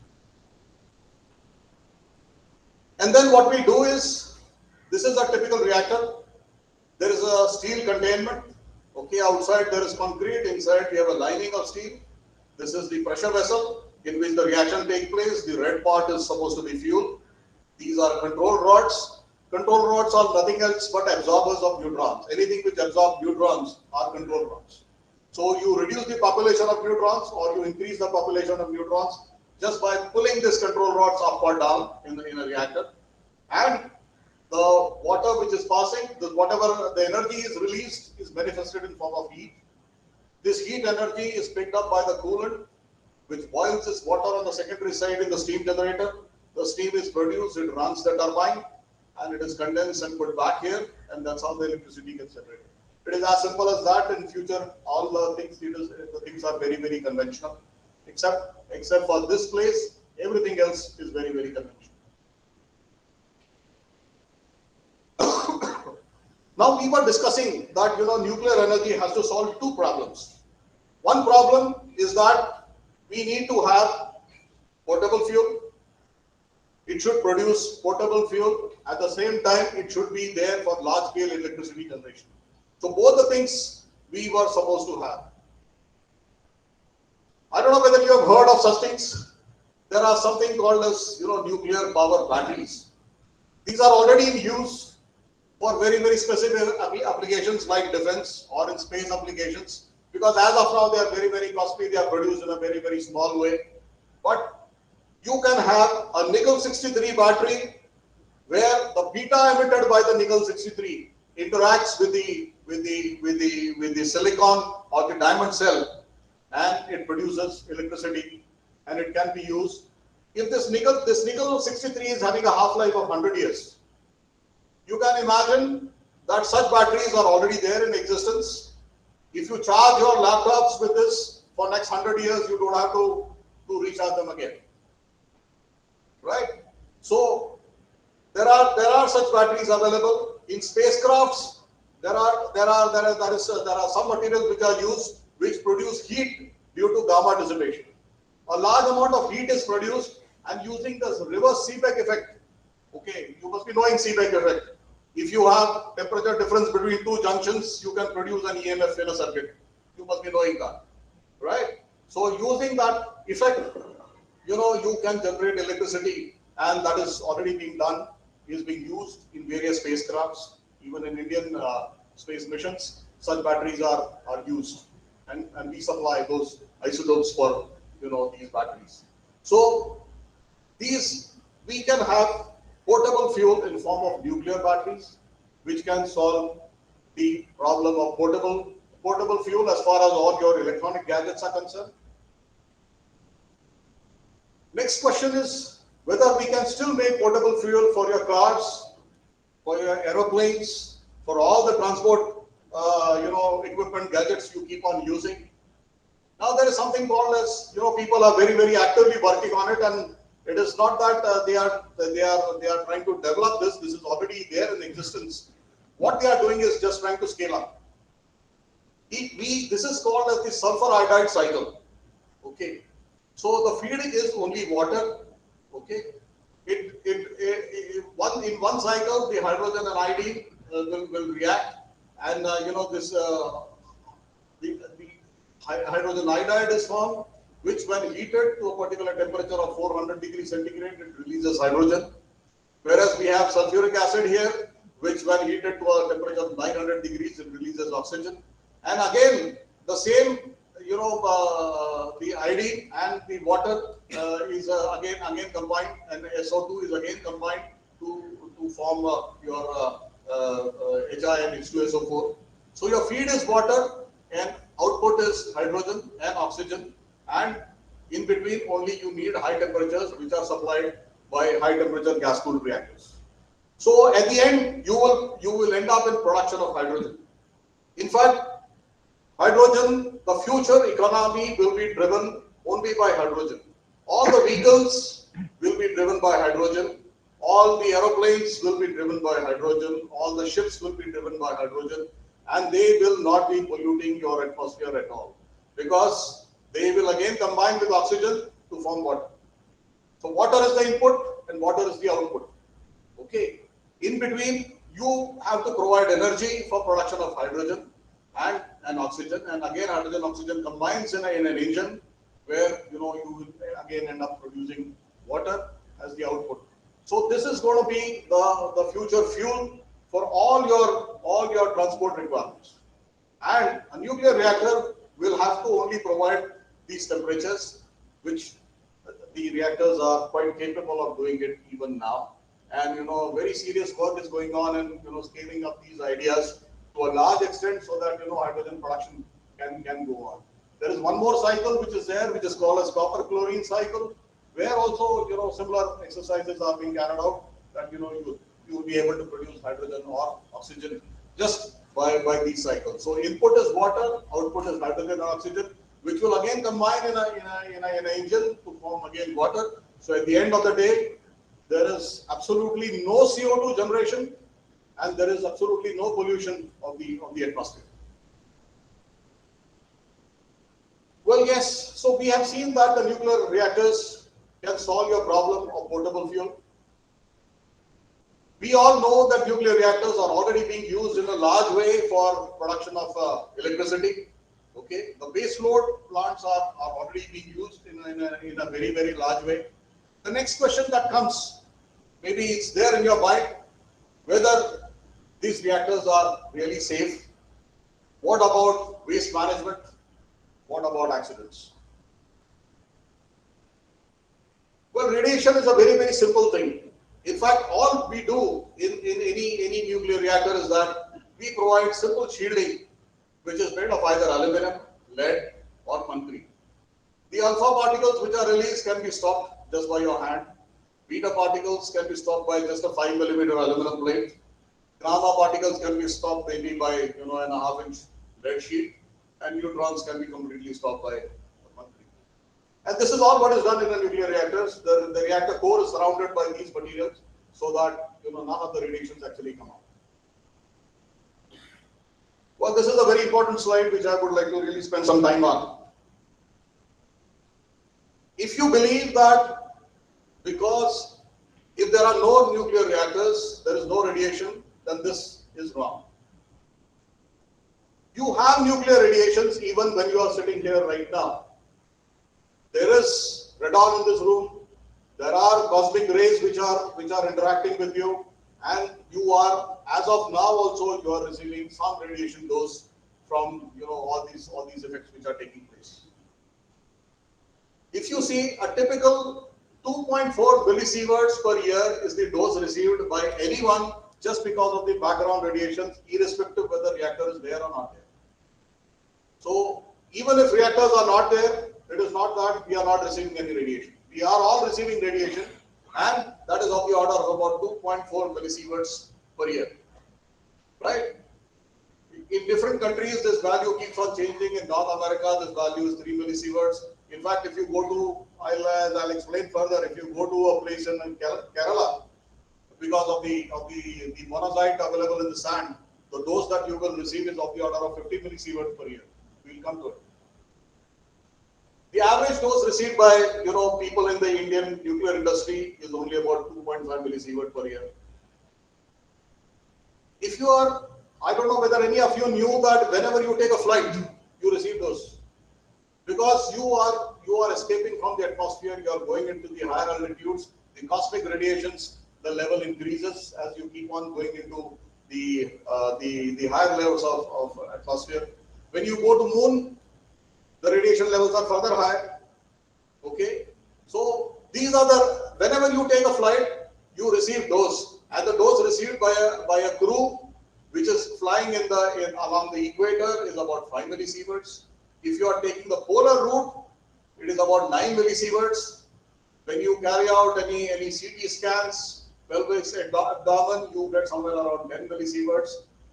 And then what we do is, this is a typical reactor. There is a steel containment. Okay, outside there is concrete, inside we have a lining of steel. This is the pressure vessel in which the reaction takes place. The red part is supposed to be fuel. These are control rods. Control rods are nothing else but absorbers of neutrons. Anything which absorbs neutrons are control rods. So you reduce the population of neutrons or you increase the population of neutrons just by pulling these control rods up or down in a reactor. And the water which is passing, whatever the energy is released is manifested in form of heat. This heat energy is picked up by the coolant, which boils this water on the secondary side in the steam generator. The steam is produced, it runs the turbine, and it is condensed and put back here, and that's how the electricity gets generated. It is as simple as that. In future, all the things are very, very conventional, except for this place, everything else is very, very conventional. Now we were discussing that nuclear energy has to solve two problems. One problem is that we need to have portable fuel. It should produce portable fuel. At the same time, it should be there for large-scale electricity generation. So both the things we were supposed to have. I don't know whether you have heard of such things. There are something called as nuclear power batteries. These are already in use for very, very specific applications like defense or in space applications, because as of now they are very, very costly. They are produced in a very, very small way. But you can have a nickel 63 battery where the beta emitted by the nickel 63 interacts with the silicon or the diamond cell, and it produces electricity, and it can be used. If this nickel 63 is having a half-life of 100 years, you can imagine that such batteries are already there in existence. If you charge your laptops with this for next 100 years, you don't have to recharge them again, right? So there are such batteries available in spacecrafts. There are some materials which are used which produce heat due to gamma dissipation. A large amount of heat is produced, and using this reverse Seebeck effect. Okay, you must be knowing Seebeck effect. If you have temperature difference between two junctions, you can produce an EMF in a circuit. You must be knowing that, right? So using that effect, you can generate electricity, and that is already being done, is being used in various spacecrafts, even in Indian space missions. Such batteries are used, and we supply those isotopes for these batteries. So we can have portable fuel in form of nuclear batteries, which can solve the problem of portable fuel as far as all your electronic gadgets are concerned. Next question is whether we can still make portable fuel for your cars, for your aeroplanes, for all the transport equipment gadgets you keep on using. Now there is something called as people are very, very actively working on it, and it is not that they are trying to develop this. This is already there in existence. What they are doing is just trying to scale up. This is called as the sulfur iodide cycle. Okay, so the feed is only water. Okay, in one cycle the hydrogen and iodine will react, and the hydrogen iodide is formed, which when heated to a particular temperature of 400 degrees centigrade, it releases hydrogen. Whereas we have sulfuric acid here, which when heated to a temperature of 900 degrees, it releases oxygen. And again, the same, the iodine and the water is again combined, and SO2 is again combined to form your Hi and H2SO4. So your feed is water and output is hydrogen and oxygen, and in between only you need high temperatures which are supplied by high temperature gas cooled reactors. So at the end you will end up in production of hydrogen. In fact, hydrogen, the future economy will be driven only by hydrogen. All the vehicles will be driven by hydrogen. All the aeroplanes will be driven by hydrogen. All the ships will be driven by hydrogen, and they will not be polluting your atmosphere at all, because they will again combine with oxygen to form water. So water is the input and water is the output. Okay. In between, you have to provide energy for production of hydrogen and oxygen. And again, hydrogen oxygen combines in an engine where you will again end up producing water as the output. So this is going to be the future fuel for all your transport requirements. And a nuclear reactor will have to only provide these temperatures, which the reactors are quite capable of doing it even now. And very serious work is going on in scaling up these ideas to a large extent so that hydrogen production can go on. There is one more cycle which is there, which is called as copper chlorine cycle, where also similar exercises are being carried out, that you will be able to produce hydrogen or oxygen just by these cycles. So input is water, output is hydrogen and oxygen, which will again combine in an engine to form again water. So at the end of the day, there is absolutely no CO2 generation, and there is absolutely no pollution of the atmosphere. Well, yes, so we have seen that the nuclear reactors can solve your problem of portable fuel. We all know that nuclear reactors are already being used in a large way for production of electricity. Okay, the base load plants are already being used in a very, very large way. The next question that comes, maybe it's there in your mind, whether these reactors are really safe. What about waste management? What about accidents? Well, radiation is a very, very simple thing. In fact, all we do in any nuclear reactor is that we provide simple shielding, which is made of either aluminum, lead, or mercury. The alpha particles which are released can be stopped just by your hand. Beta particles can be stopped by just a 5 millimeter aluminum plate. Gamma particles can be stopped maybe by a 1/2 inch lead sheet, and neutrons can be completely stopped by mercury. And this is all what is done in the nuclear reactors. The reactor core is surrounded by these materials so that none of the radiations actually come out. Well, this is a very important slide which I would like to really spend some time on. If you believe that because if there are no nuclear reactors, there is no radiation, then this is wrong. You have nuclear radiations even when you are sitting here right now. There is radon in this room. There are cosmic rays which are interacting with you, and you are, as of now also, you are receiving some radiation dose from all these effects which are taking place. If you see, a typical 2.4 millisieverts per year is the dose received by anyone just because of the background radiations, irrespective whether reactor is there or not there. So even if reactors are not there, it is not that we are not receiving any radiation. We are all receiving radiation, and that is of the order of about 2.4 millisieverts per year. Right? In different countries, this value keeps on changing. In North America, this value is 3 millisieverts. In fact, if you go to, I'll explain further, if you go to a place in Kerala, because of the monazite available in the sand, the dose that you will receive is of the order of 50 millisieverts per year. We'll come to it. The average dose received by people in the Indian nuclear industry is only about 2.5 millisievert per year. If you are, I don't know whether any of you knew that whenever you take a flight, you receive those, because you are escaping from the atmosphere. You are going into the higher altitudes. The cosmic radiations, the level increases as you keep on going into the higher levels of atmosphere. When you go to moon, the radiation levels are further higher. Okay, so these are whenever you take a flight, you receive dose, and the dose received by a crew which is flying along the equator is about 5 millisieverts. If you are taking the polar route, it is about 9 millisieverts. When you carry out any CT scans, pelvis, abdomen, you get somewhere around 10 millisieverts.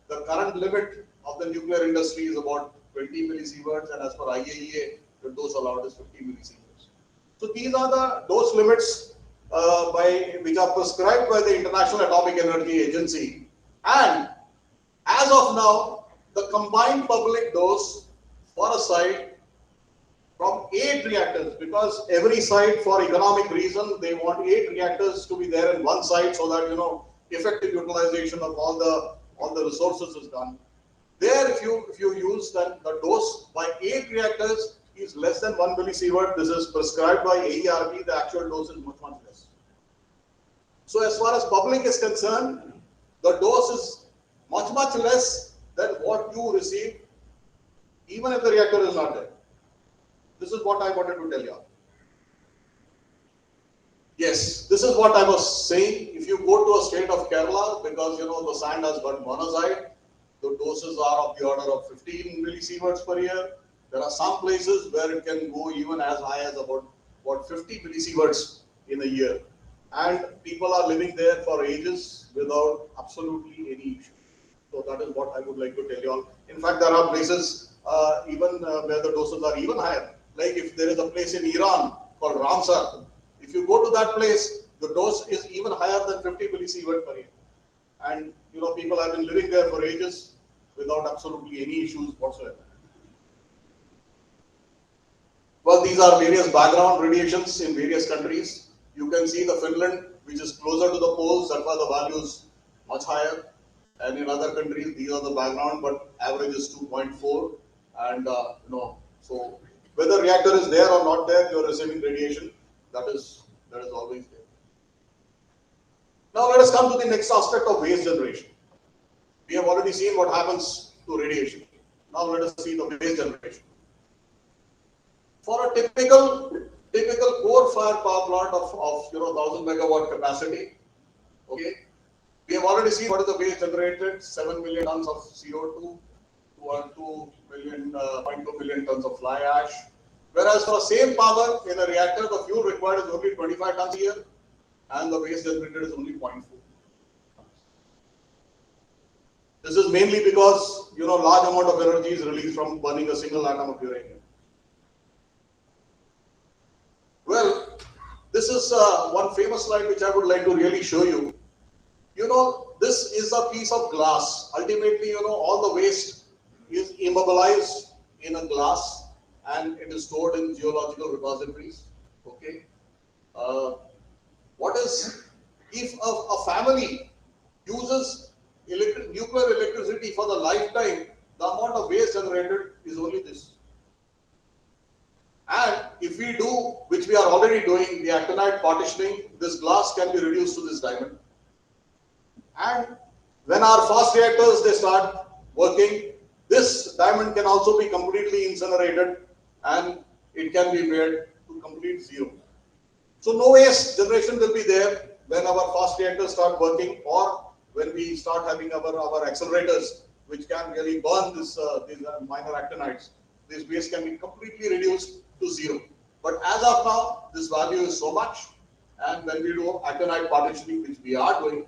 The current limit of the nuclear industry is about 20 millisieverts, and as per IAEA, the dose allowed is 50 millisieverts. So these are the dose limits which are prescribed by the International Atomic Energy Agency. And as of now, the combined public dose for a site from 8 reactors, because every site, for economic reason, they want 8 reactors to be there in one site so that effective utilization of all the resources is done. There, if you use the dose by 8 reactors is less than 1 millisievert. This is prescribed by AERB. The actual dose is much less. So as far as public is concerned, the dose is much less than what you receive, even if the reactor is not there. This is what I wanted to tell you. Yes, this is what I was saying. If you go to a state of Kerala, because the sand has got monazite, the doses are of the order of 15 millisieverts per year. There are some places where it can go even as high as about 50 millisieverts in a year. And people are living there for ages without absolutely any issue. So that is what I would like to tell you all. In fact, there are places even where the doses are even higher. Like if there is a place in Iran called Ramsar, if you go to that place, the dose is even higher than 50 millisievert per year. And people have been living there for ages without absolutely any issues whatsoever. Well, these are various background radiations in various countries. You can see the Finland, which is closer to the poles, that's why the value is much higher. And in other countries, these are the background, but average is 2.4. And so whether reactor is there or not there, you're receiving radiation. That is always there. Now let us come to the next aspect of waste generation. We have already seen what happens to radiation. Now let us see the waste generation. For a typical coal-fired power plant of 1000 megawatt capacity, okay, we have already seen what is the waste generated: 7 million tons of CO2, 2.2 million tons of fly ash. Whereas for the same power in a reactor, the fuel required is only 25 tons a year, and the waste generated is only 0.4. This is mainly because large amount of energy is released from burning a single atom of uranium. Well, this is one famous slide which I would like to really show you. This is a piece of glass. Ultimately, all the waste is immobilized in a glass and it is stored in geological repositories. Okay. What is, if a family uses nuclear electricity for the lifetime, the amount of waste generated is only this. And if we do, which we are already doing, the actinide partitioning, this glass can be reduced to this diamond. And when our fast reactors, they start working, this diamond can also be completely incinerated and it can be made to complete zero. So no waste generation will be there when our fast reactors start working, or when we start having our accelerators, which can really burn these minor actinides. This waste can be completely reduced to zero. But as of now, this value is so much, and when we do actinide partitioning, which we are doing,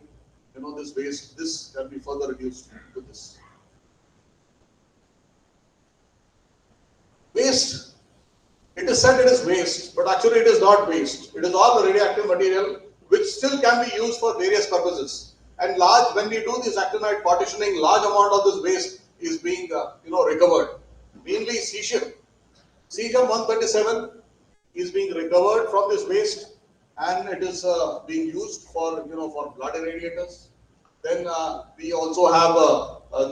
this waste, this can be further reduced to this. Waste. It is said it is waste, but actually it is not waste. It is all the radioactive material which still can be used for various purposes. And when we do this actinide partitioning, large amount of this waste is being recovered. Mainly cesium. Cesium-137 is being recovered from this waste, and it is being used for for blood irradiators. Then we also have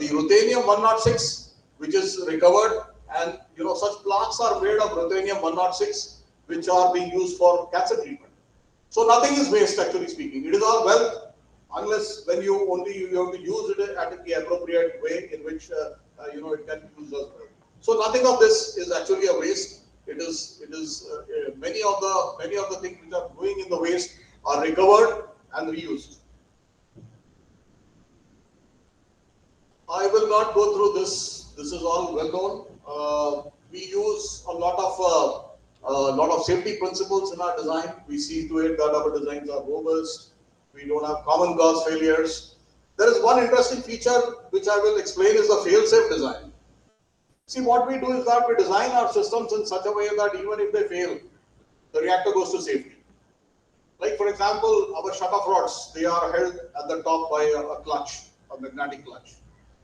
the ruthenium-106, which is recovered, and such plaques are made of ruthenium-106, which are being used for cancer treatment. So nothing is waste, actually speaking. It is all wealth, unless when you have to use it at the appropriate way in which it can be used as well. So nothing of this is actually a waste. It is many of the things which are going in the waste are recovered and reused. I will not go through this. This is all well known. We use a lot of safety principles in our design. We see to it that our designs are robust. We don't have common cause failures. There is one interesting feature which I will explain is the fail-safe design. See, what we do is that we design our systems in such a way that even if they fail, the reactor goes to safety. Like for example, our shut-off rods, they are held at the top by a clutch, a magnetic clutch.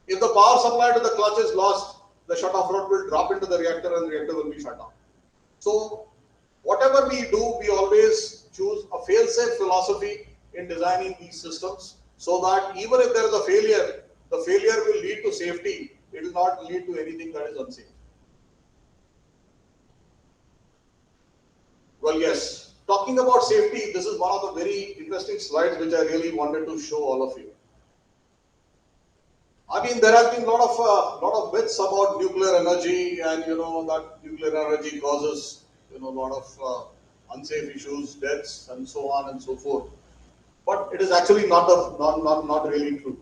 If the power supply to the clutch is lost, the shut-off rod will drop into the reactor and the reactor will be shut down. So whatever we do, we always choose a fail-safe philosophy in designing these systems, so that even if there is a failure, the failure will lead to safety. It will not lead to anything that is unsafe. Well, yes, talking about safety, this is one of the very interesting slides which I really wanted to show all of you. I mean, there has been a lot of myths about nuclear energy, and that nuclear energy causes a lot of unsafe issues, deaths, and so on and so forth. But it is actually not really true.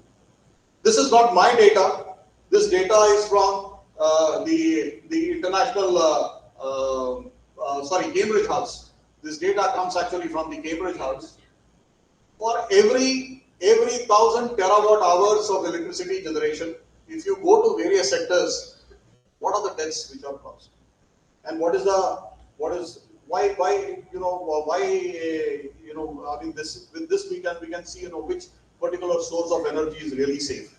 This is not my data. This data is from the international Cambridge House. This data comes actually from the Cambridge House. For every 1,000 terawatt hours of electricity generation, if you go to various sectors, what are the deaths which are caused, and why I mean, with this we can see which particular source of energy is really safe.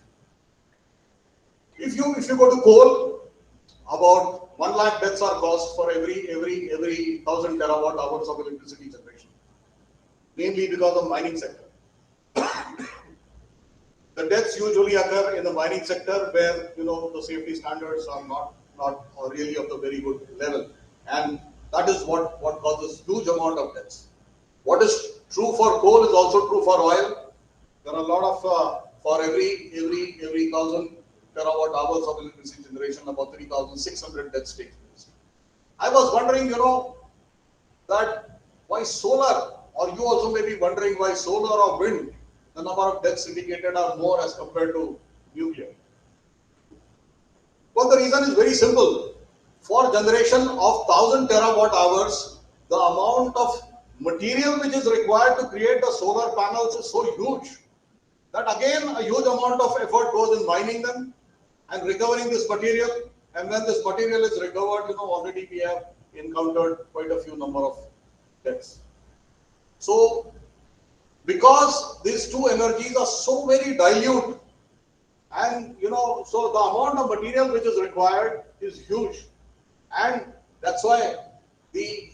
If you go to coal, about 1 lakh deaths are caused for every 1,000 terawatt hours of electricity generation, mainly because of mining sector. The deaths usually occur in the mining sector where the safety standards are not really of the very good level, and that is what causes huge amount of deaths. What is true for coal is also true for oil. There are a lot of for every 1,000 terawatt hours of electricity generation, about 3,600 deaths take place. I was wondering, that why solar, or you also may be wondering why solar or wind, the number of deaths indicated are more as compared to nuclear. Well, the reason is very simple. For generation of 1,000 terawatt hours, the amount of material which is required to create the solar panels is so huge that again a huge amount of effort goes in mining them and recovering this material. And when this material is recovered, already we have encountered quite a few number of deaths. So, because these two energies are so very dilute, and so the amount of material which is required is huge, and that's why the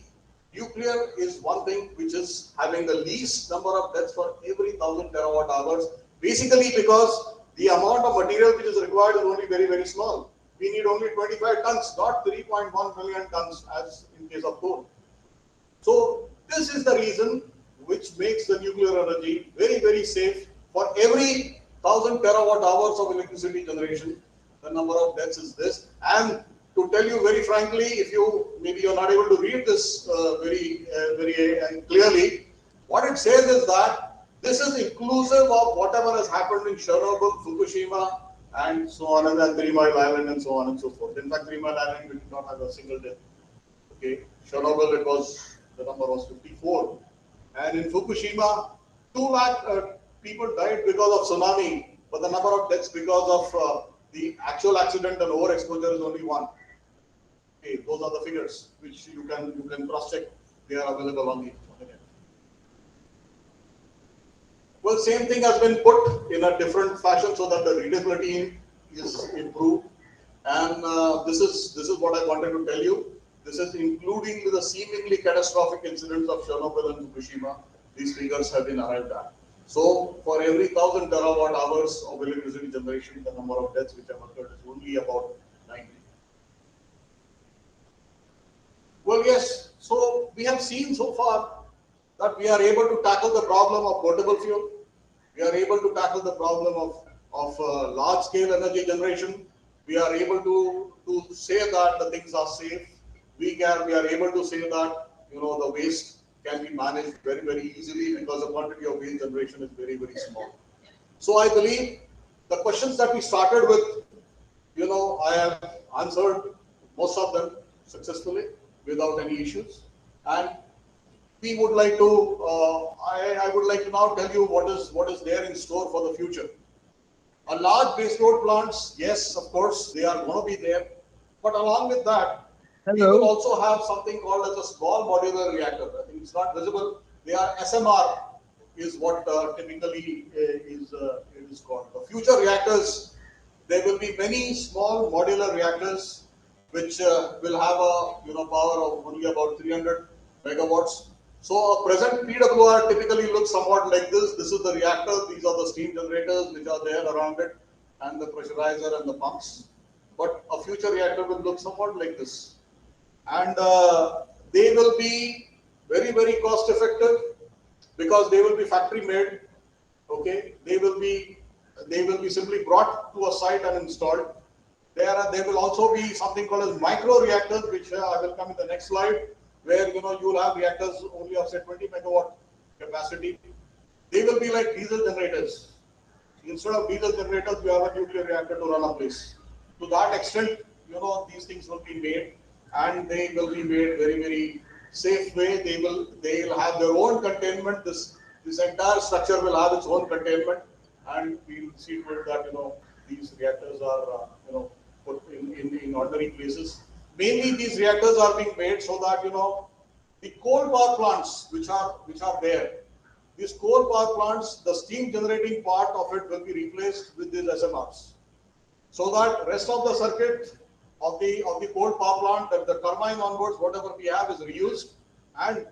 nuclear is one thing which is having the least number of deaths for every 1,000 terawatt hours, basically because the amount of material which is required is only very, very small. We need only 25 tons, not 3.1 million tons as in case of coal. So this is the reason which makes the nuclear energy very, very safe. For every 1,000 terawatt hours of electricity generation, the number of deaths is this. And to tell you very frankly, if maybe you're not able to read this very clearly, what it says is that this is inclusive of whatever has happened in Chernobyl, Fukushima, and so on, and then 3 Mile Island, and so on and so forth. In fact, 3 Mile Island, we did not have a single death. Okay, Chernobyl, the number was 54. And in Fukushima, 2 lakh people died because of tsunami, but the number of deaths because of the actual accident and overexposure is only 1. Okay, those are the figures which you can cross-check. They are available on the internet. Well, same thing has been put in a different fashion so that the readability is improved. And this is what I wanted to tell you. This is including the seemingly catastrophic incidents of Chernobyl and Fukushima. These figures have been arrived at. So, for every 1,000 terawatt hours of electricity generation, the number of deaths which have occurred is only about 90. Well, yes. So, we have seen so far that we are able to tackle the problem of portable fuel. We are able to tackle the problem of large-scale energy generation. We are able to say that the things are safe. We are able to say that the waste can be managed very, very easily because the quantity of waste generation is very, very small. So I believe the questions that we started with, I have answered most of them successfully without any issues. And we would like to, I would like to now tell you what is there in store for the future. A large base load plants, yes, of course, they are going to be there. But along with that, we will also have something called as a small modular reactor. I think it's not visible. They are SMR is what typically is called. The future reactors, there will be many small modular reactors which will have a power of only about 300 megawatts. So a present PWR typically looks somewhat like this. This is the reactor. These are the steam generators which are there around it, and the pressurizer and the pumps. But a future reactor will look somewhat like this, and they will be very, very cost effective because they will be factory made. Okay, they will be simply brought to a site and installed. There will also be something called as micro reactors, which I will come in the next slide, where you will have reactors only of say 20 megawatt capacity. They will be like diesel generators. Instead of diesel generators, you have a nuclear reactor to run a place. To that extent, these things will be made, and they will be made very, very safe way. They'll have their own containment. This entire structure will have its own containment, and we will see to it that these reactors are put in ordinary places. Mainly, these reactors are being made so that the coal power plants which are there. These coal power plants, the steam generating part of it will be replaced with these SMRs, so that rest of the circuit of the coal power plant, the turbine onwards, whatever we have is reused, and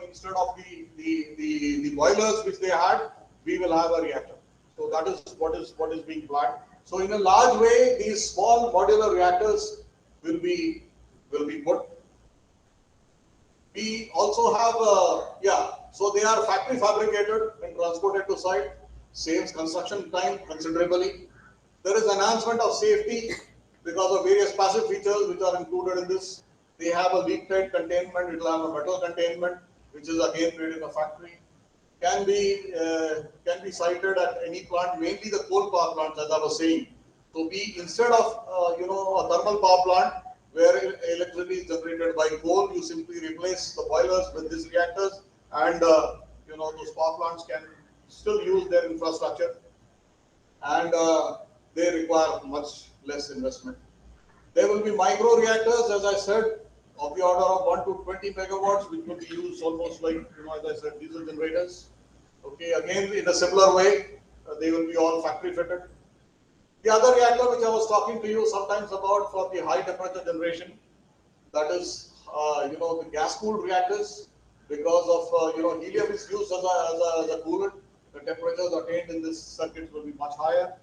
instead of the boilers which they had, we will have a reactor. So that is what is being planned. So in a large way, these small modular reactors will be put. We also have so they are factory fabricated and transported to site, saves construction time considerably. There is enhancement of safety because of various passive features which are included in this. They have a leak tight containment, it will have a metal containment, which is again made in a factory. Can be sited at any plant, mainly the coal power plants, as I was saying. So instead of a thermal power plant where electricity is generated by coal, you simply replace the boilers with these reactors, and those power plants can still use their infrastructure, and they require much less investment. There will be micro reactors, as I said, of the order of 1 to 20 megawatts, which will be used almost like, as I said, diesel generators. Okay, again, in a similar way, they will be all factory fitted. The other reactor which I was talking to you sometimes about for the high temperature generation, that is, the gas cooled reactors, because of, helium is used as a coolant. The temperatures attained in this circuit will be much higher.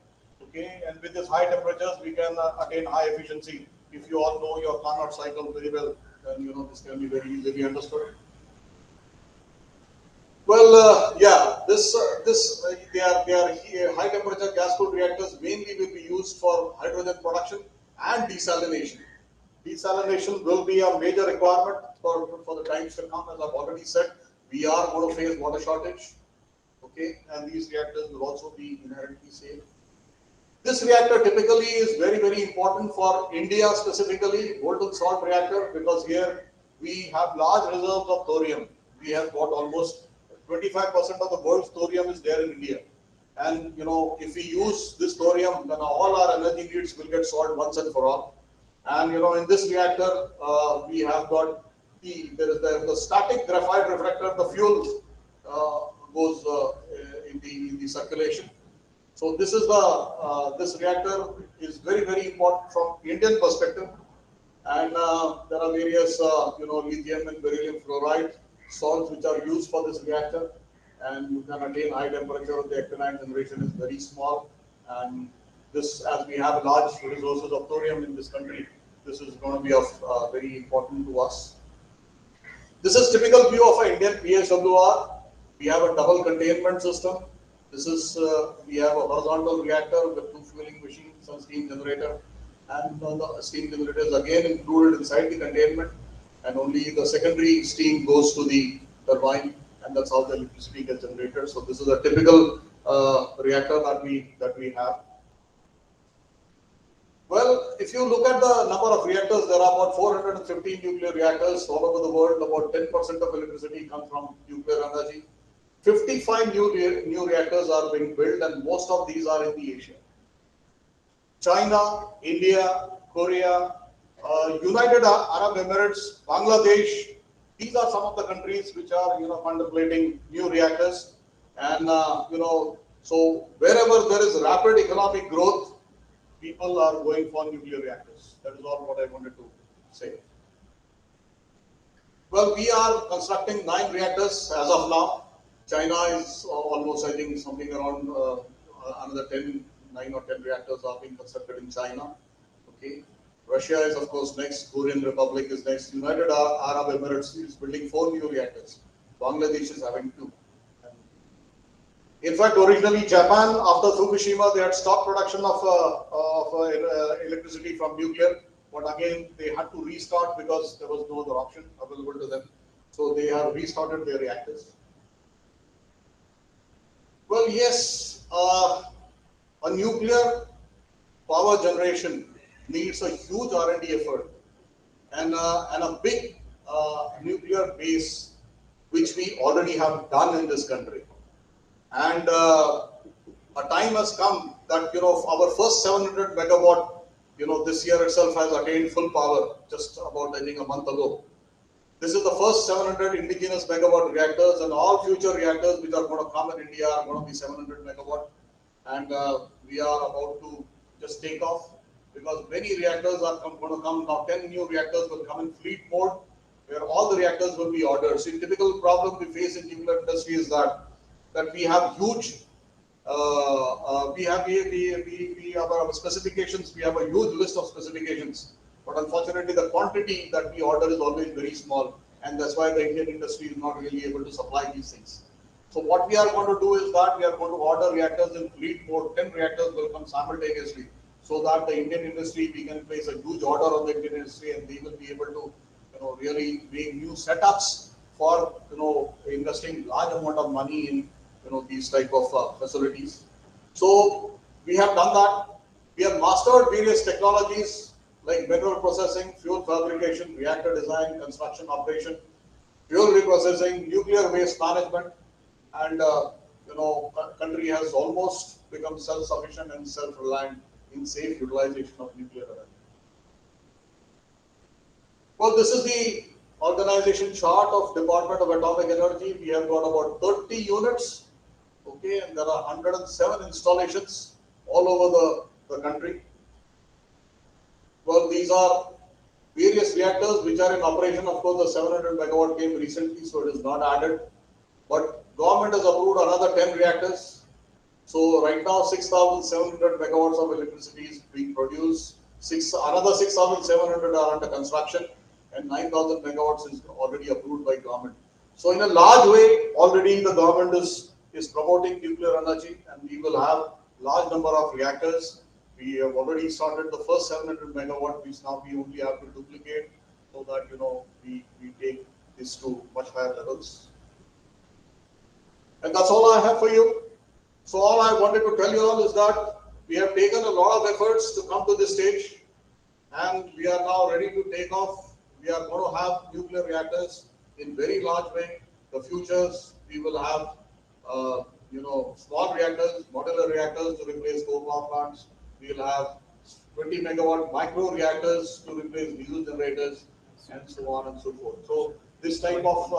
Okay, and with these high temperatures, we can attain high efficiency. If you all know your Carnot cycle very well, then this can be very easily understood. Well, they are high temperature gas cooled reactors mainly will be used for hydrogen production and desalination. Desalination will be a major requirement for the times to come. As I've already said, we are going to face water shortage. Okay, and these reactors will also be inherently safe. This reactor typically is very, very important for India specifically, molten salt reactor, because here we have large reserves of thorium. We have got almost 25% of the world's thorium is there in India. And if we use this thorium, then all our energy needs will get solved once and for all. And in this reactor, we have got the static graphite refractor. The fuel goes in the circulation. So this is this reactor is very, very important from Indian perspective, and there are various lithium and beryllium fluoride salts which are used for this reactor, and you can attain high temperature. The actinide generation is very small, and this, as we have large resources of thorium in this country, this is going to be of very important to us. This is typical view of an Indian PHWR. We have a double containment system. This is we have a horizontal reactor with 2 fueling machines and steam generator, and the steam generator is again included inside the containment, and only the secondary steam goes to the turbine, and that's how the electricity gets generated. So this is a typical reactor that we have. Well, if you look at the number of reactors, there are about 415 nuclear reactors all over the world. About 10% of electricity comes from nuclear energy. 55 new reactors are being built, and most of these are in the Asia. China, India, Korea, United Arab Emirates, Bangladesh. These are some of the countries which are contemplating new reactors, and so wherever there is rapid economic growth, people are going for nuclear reactors. That is all what I wanted to say. Well, we are constructing 9 reactors as of now. China is almost, I think, something around another 9 or 10 reactors are being constructed in China. Okay. Russia is, of course, next. Korean Republic is next. United Arab Emirates is building 4 new reactors. Bangladesh is having 2. In fact, originally Japan, after Fukushima, they had stopped production of electricity from nuclear. But again, they had to restart because there was no other option available to them. So they have restarted their reactors. Well, yes, a nuclear power generation needs a huge R&D effort and a big nuclear base, which we already have done in this country. And a time has come that, our first 700 megawatt, this year itself has attained full power just about, I think, a month ago. This is the first 700 indigenous megawatt reactors, and all future reactors which are going to come in India are going to be 700 megawatt. And we are about to just take off because many reactors are going to come now. 10 new reactors will come in fleet mode, where all the reactors will be ordered. So, the typical problem we face in nuclear industry is that we have huge we have our specifications. We have a huge list of specifications, but unfortunately, the quantity that we order is always very small, and that's why the Indian industry is not really able to supply these things. So, what we are going to do is that we are going to order reactors in fleet mode. 10 reactors will come simultaneously, so that the Indian industry, we can place a huge order on the Indian industry, and they will be able to, really make new setups for, investing large amount of money in, these type of facilities. So we have done that. We have mastered various technologies like mineral processing, fuel fabrication, reactor design, construction operation, fuel reprocessing, nuclear waste management, and country has almost become self-sufficient and self-reliant in safe utilization of nuclear energy. Well, this is the organization chart of Department of Atomic Energy. We have got about 30 units, okay, and there are 107 installations all over the country. Well, these are various reactors which are in operation. Of course, the 700 megawatt came recently, so it is not added. But government has approved another 10 reactors. So right now, 6,700 megawatts of electricity is being produced. Another 6,700 are under construction, and 9,000 megawatts is already approved by government. So in a large way, already the government is promoting nuclear energy, and we will have large number of reactors. We have already started the first 700 megawatt, which now we only have to duplicate so that we take this to much higher levels. And that's all I have for you. So all I wanted to tell you all is that we have taken a lot of efforts to come to this stage, and we are now ready to take off. We are going to have nuclear reactors in very large way. The futures, we will have small reactors, modular reactors to replace coal power plants. We will have 20 megawatt micro reactors to replace diesel generators, and so on and so forth. So this type of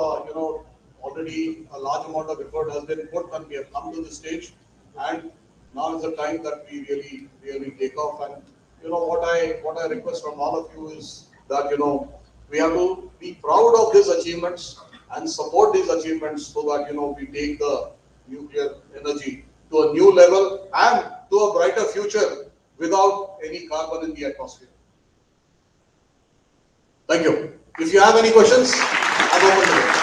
already a large amount of effort has been put, and we have come to this stage, and now is the time that we really take off. And what I request from all of you is that we have to be proud of these achievements and support these achievements so that we take the nuclear energy to a new level and to a brighter future without any carbon in the atmosphere. Thank you. If you have any questions, I'm open to it.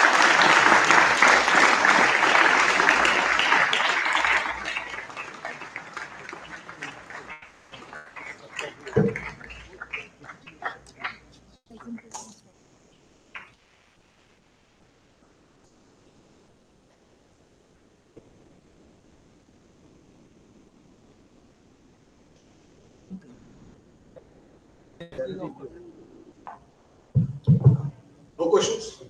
No questions?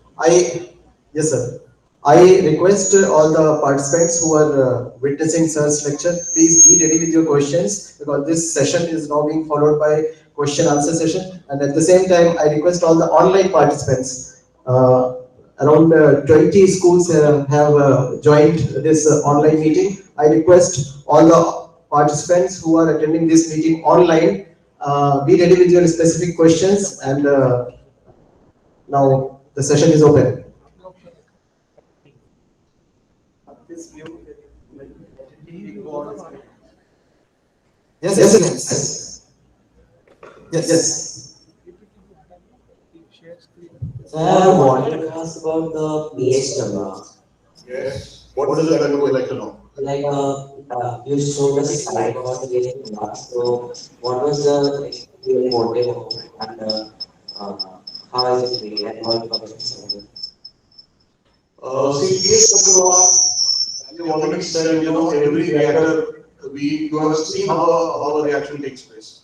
Yes, sir. I request all the participants who are witnessing sir's lecture, please be ready with your questions, because this session is now being followed by question answer session. And at the same time, I request all the online participants. Around 20 schools have joined this online meeting. I request all the participants who are attending this meeting online, be ready with your specific questions. And now The session is open. Yes, yes, yes. Yes. So I wanted to ask about the pH number. Yes. What is it that you would like to know? Like you showed a slide about the pH number. So what was the real motive and how is it made and what purpose is it? See, PHWR, as you already said, every reactor, you have seen how a reaction takes place.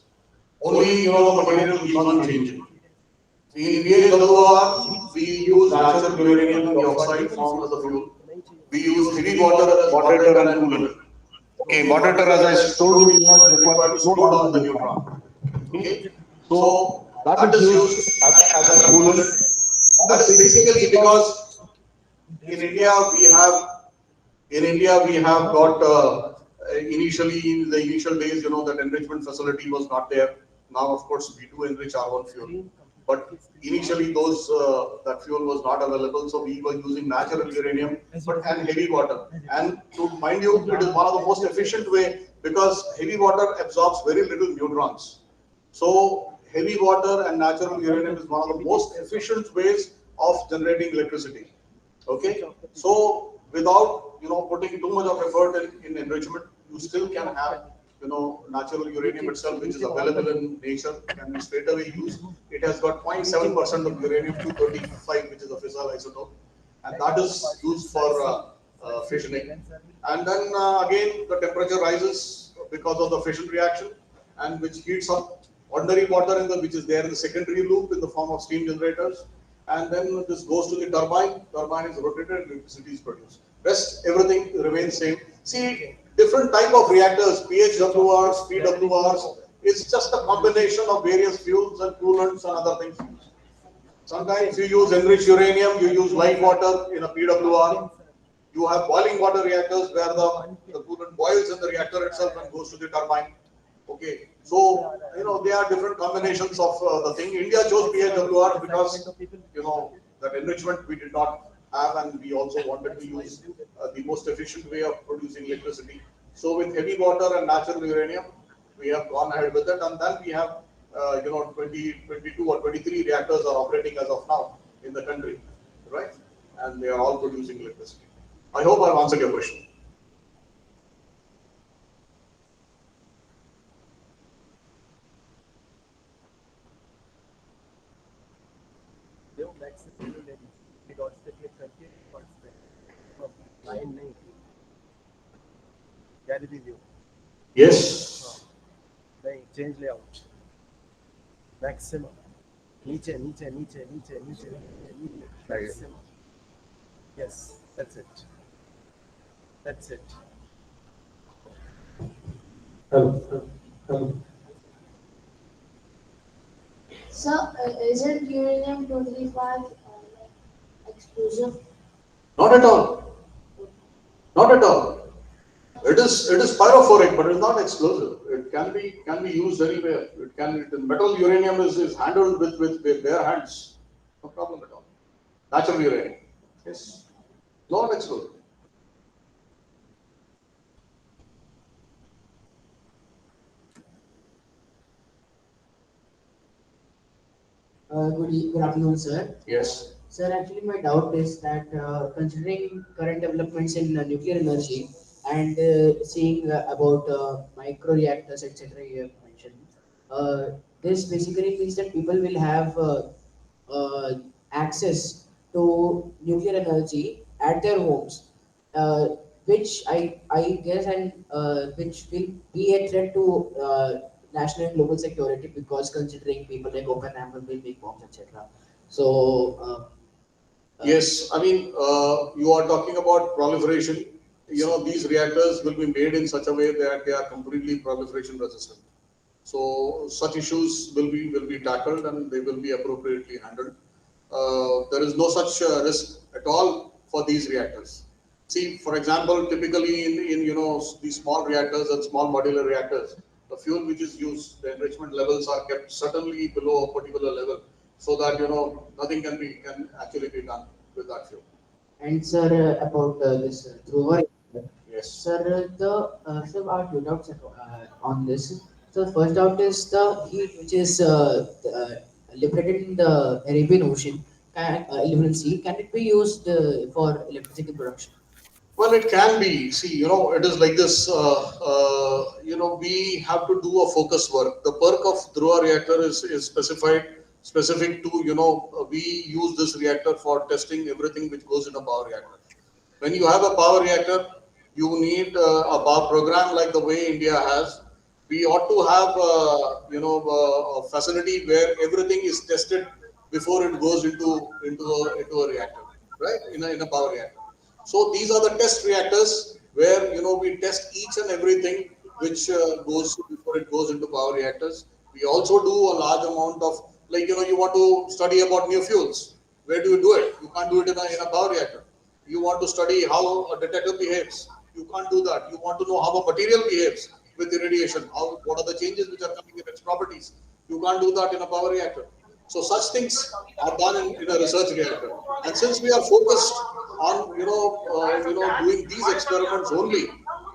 Only, the material keeps on changing. In PHWR, we use natural uranium in the oxide form as the fuel. We use heavy water as moderator and coolant. Okay, moderator, as I told you, is required to slow down the neutron. Okay, so that is used as a coolant. That is basically because in India we have got initially in the initial days, that enrichment facility was not there. Now, of course, we do enrich our own fuel, but initially that fuel was not available, so we were using natural uranium and heavy water. And to mind you, it is one of the most efficient way because heavy water absorbs very little neutrons. So heavy water and natural uranium is one of the most efficient ways of generating electricity. Okay, so without putting too much of effort in enrichment, you still can have natural uranium itself, which is available in nature, can be straight away used. It has got 0.7% of uranium-235, which is a fissile isotope, and that is used for fissioning. And then again, the temperature rises because of the fission reaction, and which heats up ordinary water which is there in the secondary loop in the form of steam generators. And then this goes to the turbine. Turbine is rotated, electricity is produced. Rest, everything remains same. See, different type of reactors, PHWRs, PWRs, it's just a combination of various fuels and coolants and other things used. Sometimes you use enriched uranium, you use light water in a PWR. You have boiling water reactors where the coolant boils in the reactor itself and goes to the turbine. Okay, so there are different combinations of the thing. India chose PHWR because that enrichment we did not have, and we also wanted to use the most efficient way of producing electricity. So with heavy water and natural uranium, we have gone ahead with it, and then we have 22 or 23 reactors are operating as of now in the country, right? And they are all producing electricity. I hope I've answered your question. Yes. Change layout. Maximum. Niche. Maximum. Yes, that's it. So, isn't uranium-235 explosive? Not at all. Not at all. It is pyrophoric, but it's not explosive. It can be used anywhere. Metal uranium is handled with bare hands. No problem at all. Natural uranium. Yes. Not explosive. Good afternoon, sir. Yes. Sir, actually, my doubt is that considering current developments in nuclear energy and seeing about micro reactors, etc., you have mentioned, this basically means that people will have access to nuclear energy at their homes, uh, which I guess and which will be a threat to national and global security because considering people like Oppenheimer will make bombs, etc. So. Yes, I mean, you are talking about proliferation. These reactors will be made in such a way that they are completely proliferation resistant. So such issues will be tackled and they will be appropriately handled. There is no such risk at all for these reactors. See, for example, typically in these small reactors and small modular reactors, the fuel which is used, the enrichment levels are kept certainly below a particular level. so that nothing can actually be done with that fuel. And sir, about this Dhruva, Yes. sir, sir, our two doubts on this. So first doubt is the heat which is liberated in the Arabian Ocean, Arabian Sea. Can it be used for electricity production? Well, it can be. See, it is like this. We have to do a focus work. The perk of Dhruva reactor is specific to, we use this reactor for testing everything which goes in a power reactor. When you have a power reactor, you need a power program like the way India has. We ought to have, a facility where everything is tested before it goes into a reactor, right? In a power reactor. So these are the test reactors where we test each and everything which goes before it goes into power reactors. We also do a large amount of, like, you want to study about new fuels. Where do you do it? You can't do it in a power reactor. You want to study how a detector behaves. You can't do that. You want to know how a material behaves with irradiation. What are the changes which are coming in its properties? You can't do that in a power reactor. So such things are done in a research reactor. And since we are focused on doing these experiments only,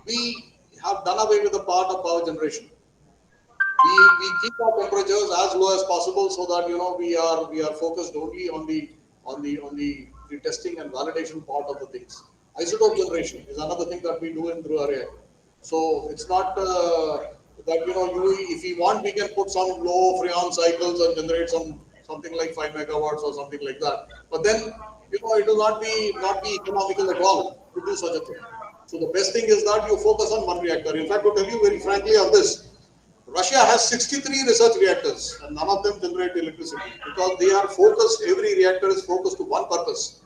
we have done away with the part of power generation. We keep our temperatures as low as possible so that we are focused only on the testing and validation part of the things. Isotope generation is another thing that we do through our reactor. So it's not that if we want, we can put some low Freon cycles and generate something like 5 megawatts or something like that. But then it will not be economical at all to do such a thing. So the best thing is that you focus on one reactor. In fact, to tell you very frankly of this, Russia has 63 research reactors and none of them generate electricity because they are focused. Every reactor is focused to one purpose.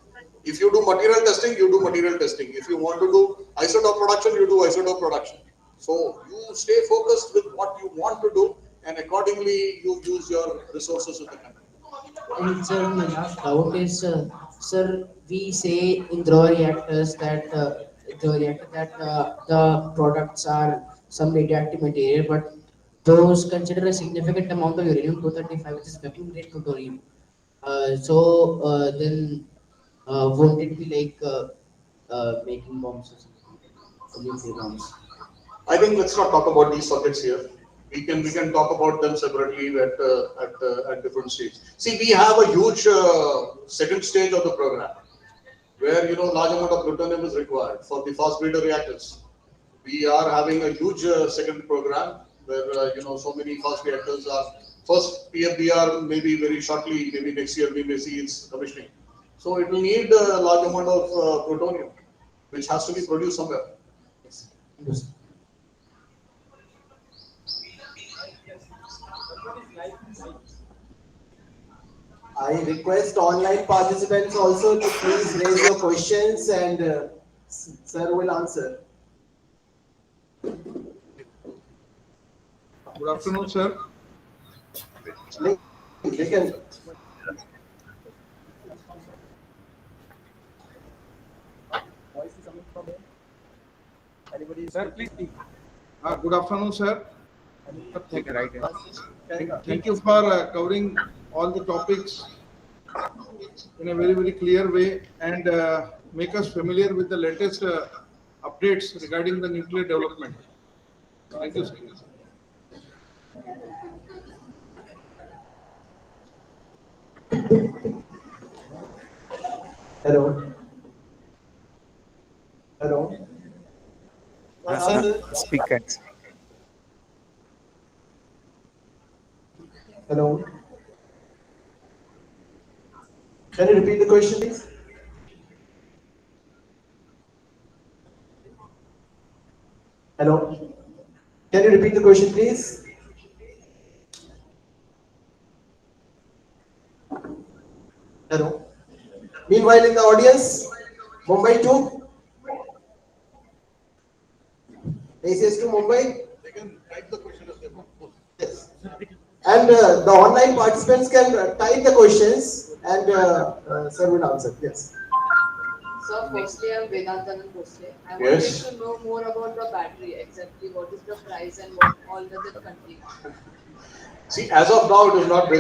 If you do material testing, you do material testing. If you want to do isotope production, you do isotope production. So you stay focused with what you want to do, and accordingly you use your resources in the country. And sir, my last doubt is, sir, we say in draw reactors that the products are some radioactive material, but those consider a significant amount of uranium-235, which is weapon grade plutonium. Then won't it be like making bombs or something, nuclear bombs? I think let's not talk about these subjects here. We can talk about them separately at different stages. See, we have a huge second stage of the program where large amount of plutonium is required for the fast breeder reactors. We are having a huge second program where so many fast reactors are first PFBR maybe very shortly, maybe next year we may see its commissioning. So it will need a large amount of plutonium, which has to be produced somewhere. Yes. I request online participants also to please raise your questions and sir will answer. Good afternoon, sir. They can. Voice is coming from him. Anybody? Sir, please speak. Good afternoon, sir. Thank you for covering all the topics in a very, very clear way and make us familiar with the latest updates regarding the nuclear development. Thank you, sir. Hello. Hello. Speaker. Hello. Can you repeat the question, please? Hello. Can you repeat the question, please? Hello. Meanwhile, in the audience, Mumbai to AECS to Mumbai. They can type the question as they want. Yes. And the online participants can type the questions and sir will answer. Yes. So firstly, I'm Vedantanand Bhosle. I Yes. wanted to know more about the battery. Exactly what is the price and what all does it contain? See, as of now, it is not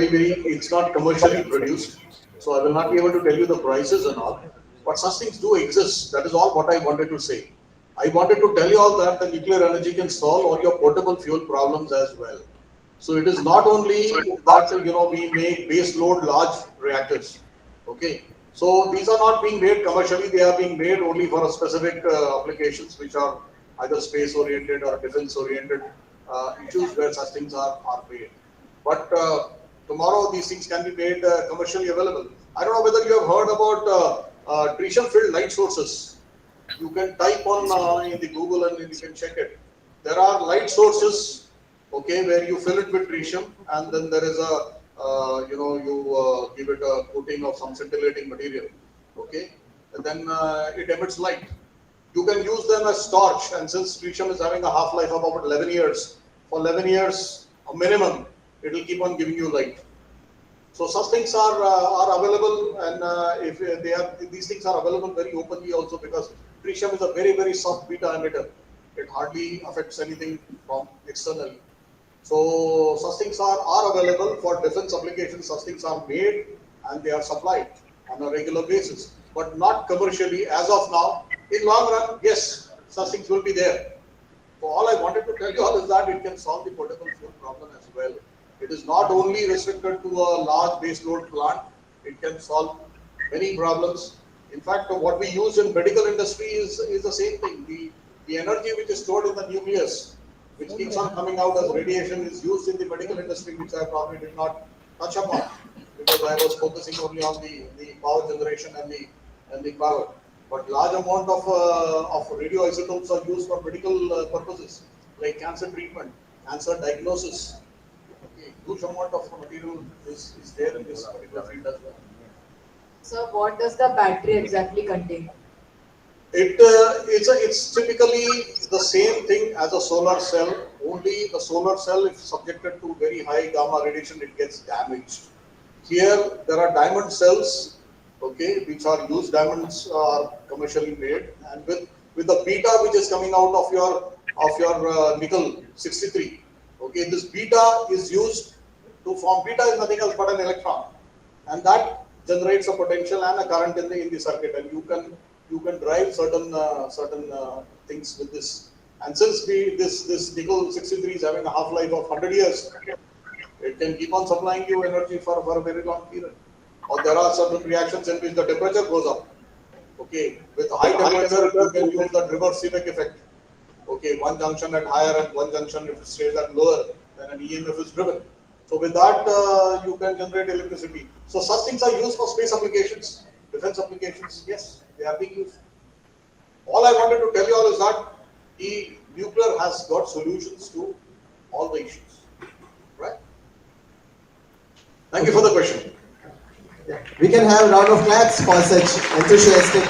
it's not commercially produced. So I will not be able to tell you the prices and all. But such things do exist. That is all what I wanted to say. I wanted to tell you all that the nuclear energy can solve all your portable fuel problems as well. So it is not only that, we make base load large reactors. Okay. So these are not being made commercially. They are being made only for a specific applications which are either space oriented or defense oriented issues where such things are made. But tomorrow these things can be made commercially available. I don't know whether you have heard about tritium filled light sources. You can type on in the Google and you can check it. There are light sources, okay, where you fill it with tritium, and then there is a you give it a coating of some scintillating material, okay, and then it emits light. You can use them as torch, and since tritium is having a half-life of about 11 years, for 11 years a minimum, it will keep on giving you light. So such things are available, and if they are, these things are available very openly also, because tritium is a very soft beta emitter. It hardly affects anything from externally. So such things are available for defense applications. Such things are made and they are supplied on a regular basis, but not commercially as of now. In long run, yes, such things will be there. So all I wanted to tell you all is that it can solve the portable fuel problem as well. It is not only restricted to a large base load plant. It can solve many problems. In fact, what we use in medical industry is the same thing. The energy which is stored in the nucleus, which keeps on coming out as radiation, is used in the medical industry, which I probably did not touch upon because I was focusing only on the power generation and the power. But large amount of radioisotopes are used for medical purposes, like cancer treatment, cancer diagnosis. Okay, huge amount of material is there in this particular field as well. So what does the battery exactly contain? It's typically the same thing as a solar cell. Only the solar cell, if subjected to very high gamma radiation, it gets damaged. Here there are diamond cells, okay, which are used. Diamonds are commercially made, and with the beta which is coming out of your nickel 63. Okay, this beta is used to form. Beta is nothing else but an electron, and that generates a potential and a current in the circuit, and you can drive certain things with this. And since this nickel 63 is having a half-life of 100 years, it can keep on supplying you energy for a very long period. Or there are certain reactions in which the temperature goes up. Okay, with high temperature, you can use the reverse Seebeck effect. Okay, one junction at higher and one junction if it stays at lower, then an EMF is driven. So with that, you can generate electricity. So such things are used for space applications, defense applications. Yes, they are being used. All I wanted to tell you all is that the nuclear has got solutions to all the issues. Right? Thank you for the question. We can have a round of claps for such enthusiastic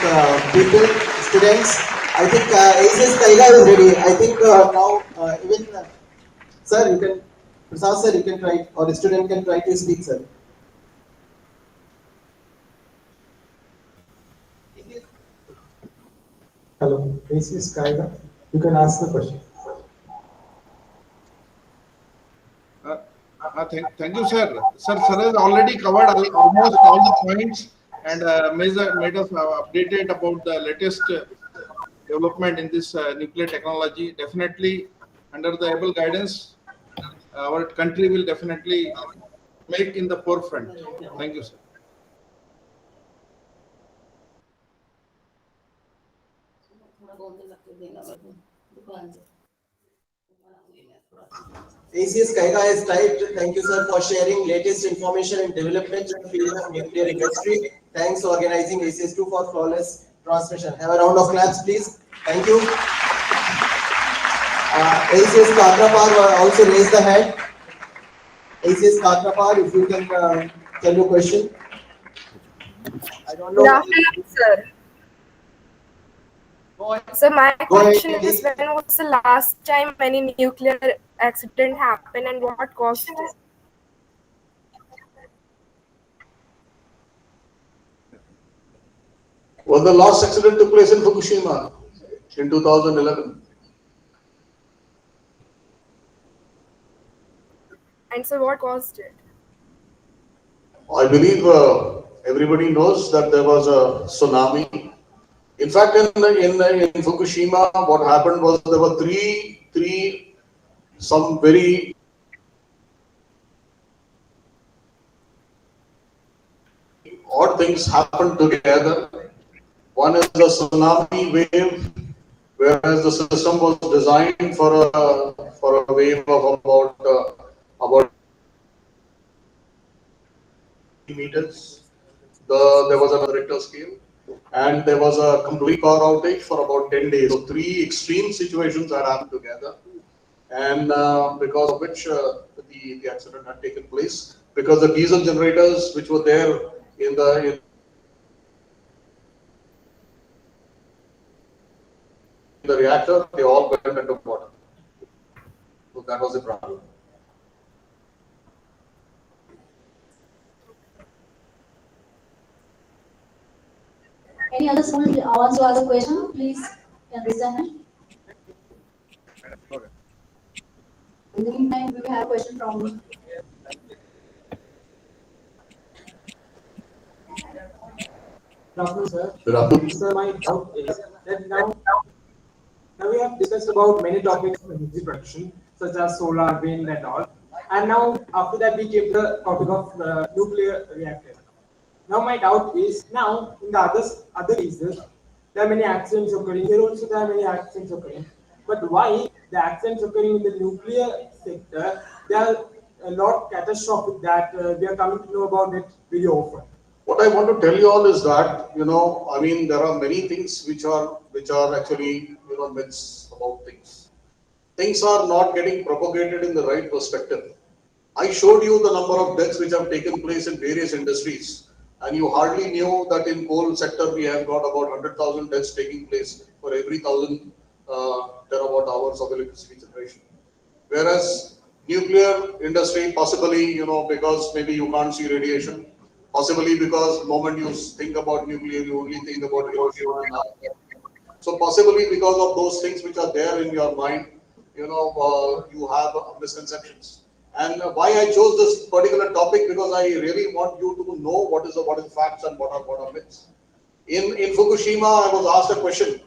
people, students. I think AECS Kaiga is ready. I think now even sir, you can, Prasad sir, you can try, or the student can try to speak, sir. Hello, AECS Kaiga. You can ask the question. Thank you, sir. Sir has already covered almost all the points and made us updated about the latest development in this nuclear technology. Definitely, under the able guidance, our country will definitely make in the forefront. Thank you, sir. AECS Kaiga has typed, thank you sir for sharing latest information and development in the field of nuclear industry. Thanks for organizing AECS 2 for flawless transmission. Have a round of claps please. Thank you. AECS Kakrapar also raised the hand. AECS Kakrapar, if you can tell your question. I don't know. Good afternoon, sir. So my question is, when was the last time any nuclear accident happened and what caused it? Well, the last accident took place in Fukushima in 2011. And so what caused it? I believe everybody knows that there was a tsunami. In fact, in Fukushima, what happened was there were some very odd things happened together. One is the tsunami wave, whereas the system was designed for a wave of about meters. There was a Richter scale, and there was a complete power outage for about 10 days. So three extreme situations that happened together, and because of which the accident had taken place, because the diesel generators which were there in the reactor, they all went into water. So that was the problem. Any other someone wants to ask a question? Please can raise their hand. In the meantime, we will have a question from. Good afternoon, sir. Good afternoon. Sir, my doubt is that now we have discussed about many topics of energy production, such as solar, wind, and all. And now, after that, we came to the topic of nuclear reactor. Now, my doubt is now in the other cases, there are many accidents occurring. Here also, there are many accidents occurring. But why the accidents occurring in the nuclear sector, they are a lot catastrophic that we are coming to know about it very often. What I want to tell you all is that, I mean, there are many things which are actually, myths about things. Things are not getting propagated in the right perspective. I showed you the number of deaths which have taken place in various industries, and you hardly knew that in coal sector we have got about 100,000 deaths taking place for every 1,000 terawatt hours of electricity generation. Whereas nuclear industry, possibly, because maybe you can't see radiation, possibly because the moment you think about nuclear, you only think about Hiroshima and Nagasaki. So possibly because of those things which are there in your mind, you have misconceptions. And why I chose this particular topic, because I really want you to know what is facts and what are myths. In Fukushima, I was asked a question.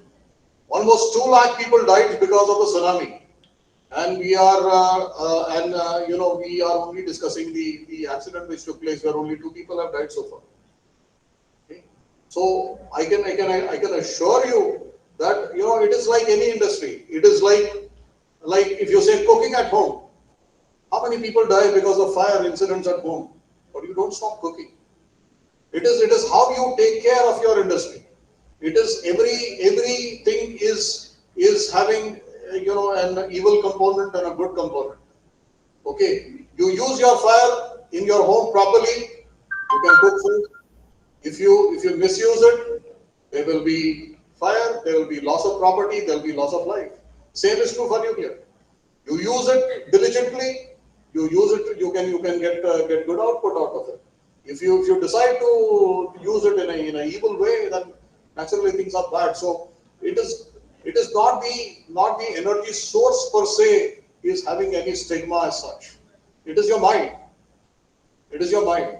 Almost 2 lakh people died because of the tsunami. And we are, we are only discussing the accident which took place where only 2 people have died so far. Okay. So I can assure you that it is like any industry. It is like if you say cooking at home. How many people die because of fire incidents at home? But you don't stop cooking. It is how you take care of your industry. It is everything is having an evil component and a good component. Okay, you use your fire in your home properly, you can cook food. If you misuse it, there will be fire, there will be loss of property, there will be loss of life. Same is true for nuclear. You use it diligently, you can get good output out of it. If you decide to use it in an evil way, then naturally things are bad. So it is not the energy source per se is having any stigma as such. It is your mind. It is your mind.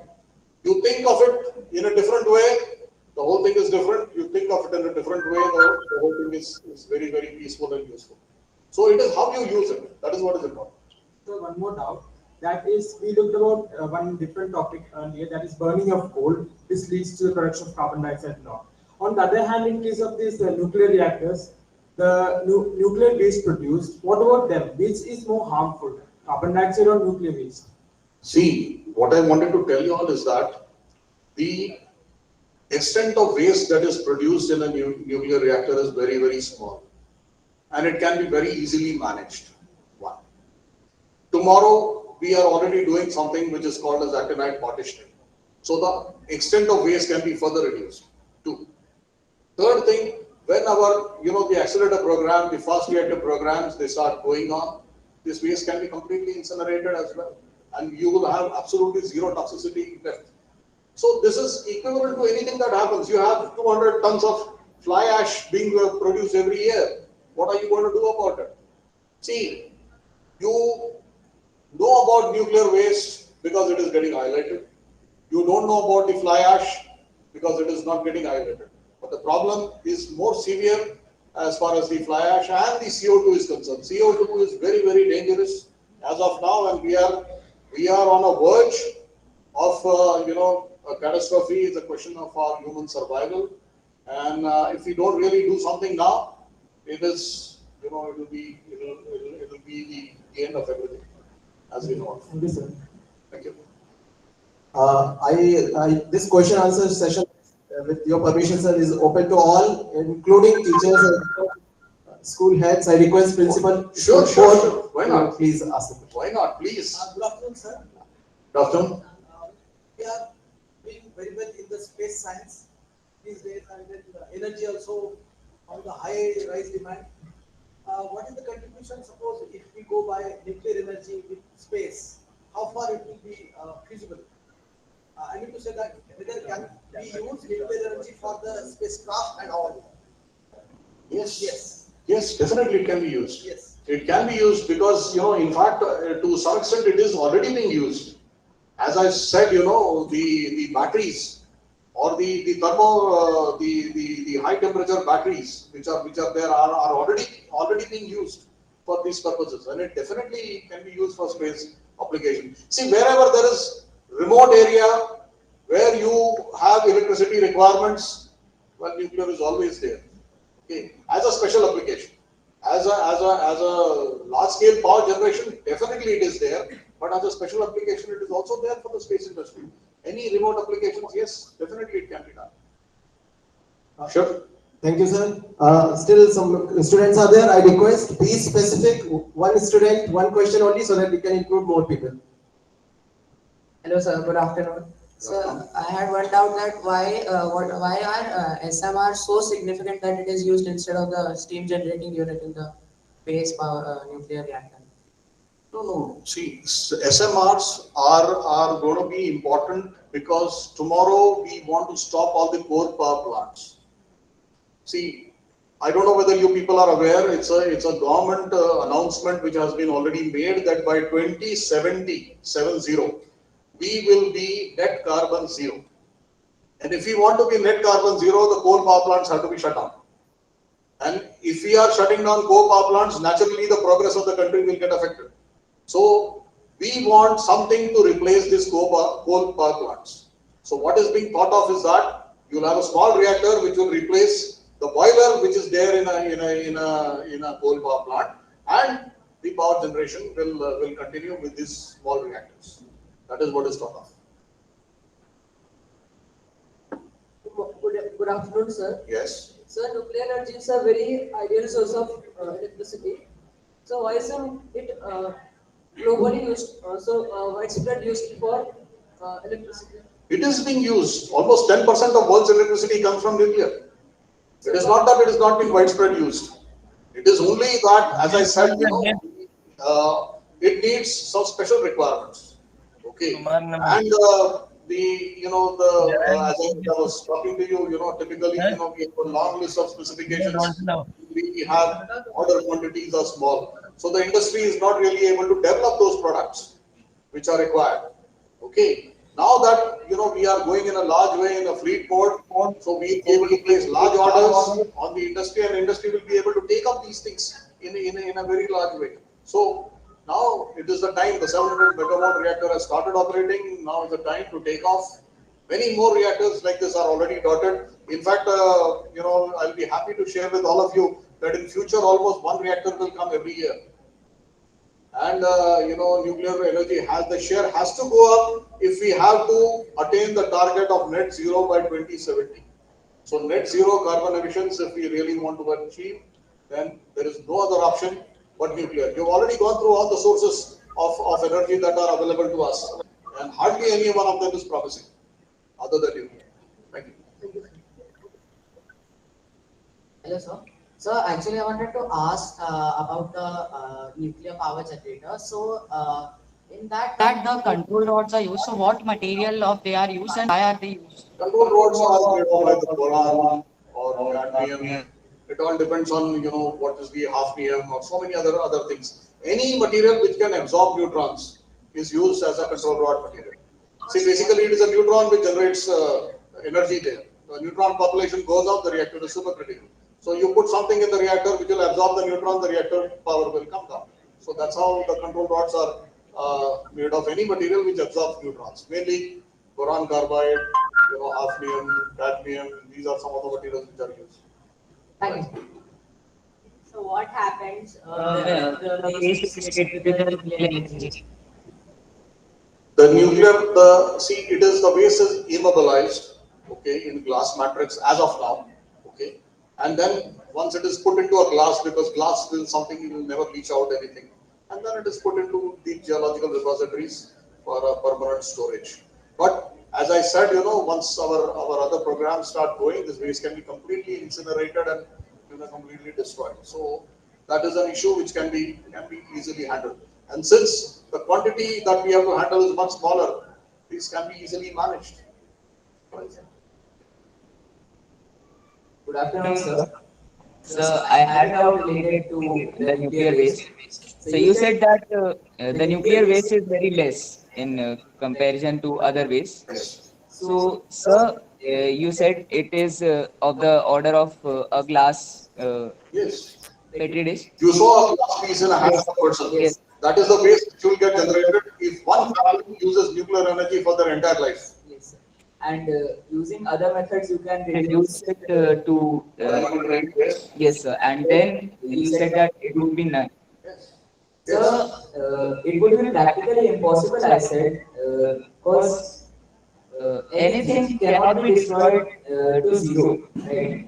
You think of it in a different way, the whole thing is different. You think of it in a different way, the whole thing is very, very peaceful and useful. So it is how you use it. That is what is important. So one more doubt. That is, we looked about one different topic earlier, that is burning of coal. This leads to the production of carbon dioxide and all. On the other hand, in case of these nuclear reactors, the nuclear waste produced, what about them? Which is more harmful, carbon dioxide or nuclear waste? See, what I wanted to tell you all is that the extent of waste that is produced in a nuclear reactor is very, very small. And it can be very easily managed. One. Tomorrow, we are already doing something which is called as actinide partitioning. So the extent of waste can be further reduced. 2. Third thing, when our, the accelerator program, the fast reactor programs, they start going on, this waste can be completely incinerated as well. And you will have absolutely zero toxicity left. So this is equivalent to anything that happens. You have 200 tons of fly ash being produced every year. What are you going to do about it? See, you know about nuclear waste because it is getting highlighted. You don't know about the fly ash because it is not getting highlighted. But the problem is more severe as far as the fly ash and the CO2 is concerned. CO2 is very, very dangerous as of now, and we are on a verge of a catastrophe. Is a question of our human survival, and if we don't really do something now, it will be the end of everything as we know it. Thank you, sir. Thank you. This question answer session, with your permission, sir, is open to all, including teachers and school heads. I request principal. Sure. Why not? Please ask the question. Why not? Please. Good afternoon, sir. Good afternoon. We are doing very well in the space science these days, and then energy also on the high rise demand. What is the contribution, suppose, if we go by nuclear energy with space, how far it will be feasible? I need to say that whether can we use nuclear energy for the spacecraft and all? Yes, definitely it can be used. Yes. It can be used because, in fact, to some extent it is already being used. As I said, the batteries or the thermo, the high temperature batteries which are there are already being used for these purposes, and it definitely can be used for space application. See, wherever there is remote area where you have electricity requirements, well, nuclear is always there. Okay, as a special application, as a large scale power generation, definitely it is there. But as a special application, it is also there for the space industry. Any remote applications, yes, definitely it can be done. Sure. Thank you, sir. Still some students are there. I request be specific. One student, one question only, so that we can include more people. Hello, sir. Good afternoon. Sir, I had one doubt that why are SMR so significant that it is used instead of the steam generating unit in the base power nuclear reactor? No. See, SMRs are going to be important because tomorrow we want to stop all the coal power plants. See, I don't know whether you people are aware. It's a government announcement which has been already made that by 2070, we will be net carbon zero. And if we want to be net carbon zero, the coal power plants have to be shut down. And if we are shutting down coal power plants, naturally the progress of the country will get affected. So we want something to replace this coal power plants. So what is being thought of is that you'll have a small reactor which will replace the boiler which is there in a coal power plant, and the power generation will continue with these small reactors. That is what is thought of. Good afternoon, sir. Yes. Sir, nuclear energy is a very ideal source of electricity. So why isn't it globally used, widespread used for electricity? It is being used. Almost 10% of world's electricity comes from nuclear. It is not that it is not being widespread used. It is only that, as I said, it needs some special requirements. Okay. And as I was talking to you, typically, we have a long list of specifications. We have order quantities are small. So the industry is not really able to develop those products which are required. Okay. Now that we are going in a large way in a fleet mode, so we'll be able to place large orders on the industry, and industry will be able to take up these things in a very large way. So now it is the time. The 700 megawatt reactor has started operating. Now is the time to take off. Many more reactors like this are already dotted. In fact, I'll be happy to share with all of you that in future almost one reactor will come every year. And nuclear energy has to go up if we have to attain the target of net zero by 2070. So net zero carbon emissions, if we really want to achieve, then there is no other option but nuclear. You've already gone through all the sources of energy that are available to us, and hardly any one of them is promising other than nuclear. Thank you. Hello, sir. So actually, I wanted to ask about the nuclear power generator. So in in that the control rods are used. So what material of they are used and why are they used? Control rods are made of either boron or cadmium. It all depends on what is the hafnium or so many other things. Any material which can absorb neutrons is used as a control rod material. See, basically it is a neutron which generates energy there. The neutron population goes up, the reactor is supercritical. So you put something in the reactor which will absorb the neutron, the reactor power will come down. So that's how the control rods are made of any material which absorbs neutrons. Mainly boron carbide, hafnium, cadmium. These are some of the materials which are used. Thank you. So what happens? The waste is created with the nuclear energy. It is the base is immobilized, okay, in glass matrix as of now, okay, and then once it is put into a glass, because glass will something will never leach out anything, and then it is put into the geological repositories for a permanent storage. But as I said, once our other programs start going, this waste can be completely incinerated and completely destroyed. So that is an issue which can be easily handled. And since the quantity that we have to handle is much smaller, these can be easily managed. Good afternoon, sir. So I had a doubt related to the nuclear waste. So you said that the nuclear waste is very less in comparison to other waste. Yes. So, sir, you said it is of the order of a glass Yes. petri dish. You saw a glass piece in a hand of a person. Yes. That is the waste which will get generated if one family uses nuclear energy for their entire life. Yes, sir. And using other methods, you can reduce it to. Yes, sir. And then you said that it would be none. So it would be practically impossible, I said, because anything cannot be destroyed to zero, right?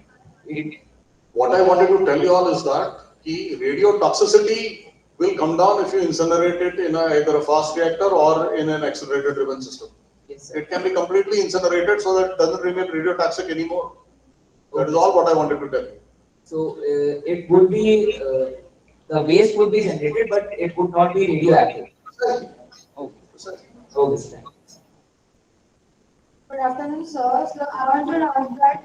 What I wanted to tell you all is that the radio toxicity will come down if you incinerate it in either a fast reactor or in an accelerated driven system. Yes, sir. It can be completely incinerated so that it doesn't remain radiotoxic anymore. That is all what I wanted to tell you. So it would be the waste would be generated, but it would not be radioactive. Okay. Okay, sir. Good afternoon, sir. So I want to ask that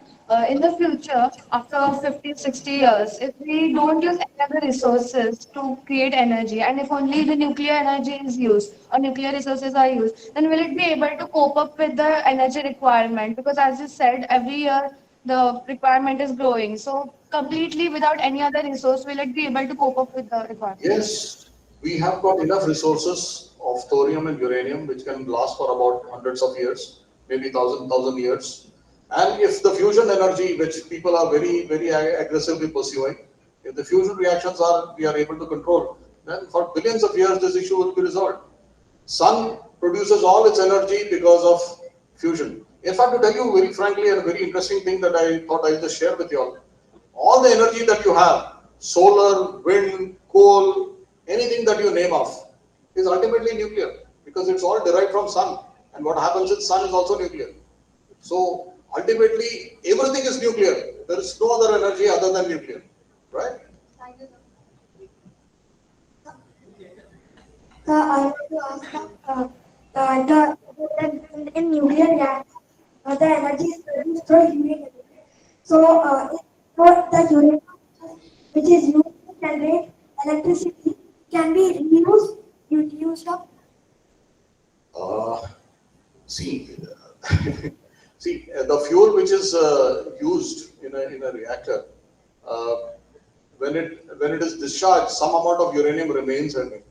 in the future, after 50, 60 years, if we don't use any other resources to create energy, and if only the nuclear energy is used or nuclear resources are used, then will it be able to cope up with the energy requirement? Because as you said, every year the requirement is growing. So completely without any other resource, will it be able to cope up with the requirement? Yes, we have got enough resources of thorium and uranium which can last for about hundreds of years, maybe thousand years. And if the fusion energy, which people are very aggressively pursuing, if the fusion reactions we are able to control, then for billions of years this issue will be resolved. Sun produces all its energy because of fusion. In fact, to tell you very frankly and a very interesting thing that I thought I'll just share with you all the energy that you have, solar, wind, coal, anything that you name off, is ultimately nuclear because it's all derived from sun. And what happens in sun is also nuclear. So ultimately, everything is nuclear. There is no other energy other than nuclear, right? Thank you, sir. I want to ask in nuclear reactor, the energy is produced through uranium. So, the uranium which is used to generate electricity can be used up. See, the fuel which is used in a reactor, when it is discharged, some amount of uranium remains in it.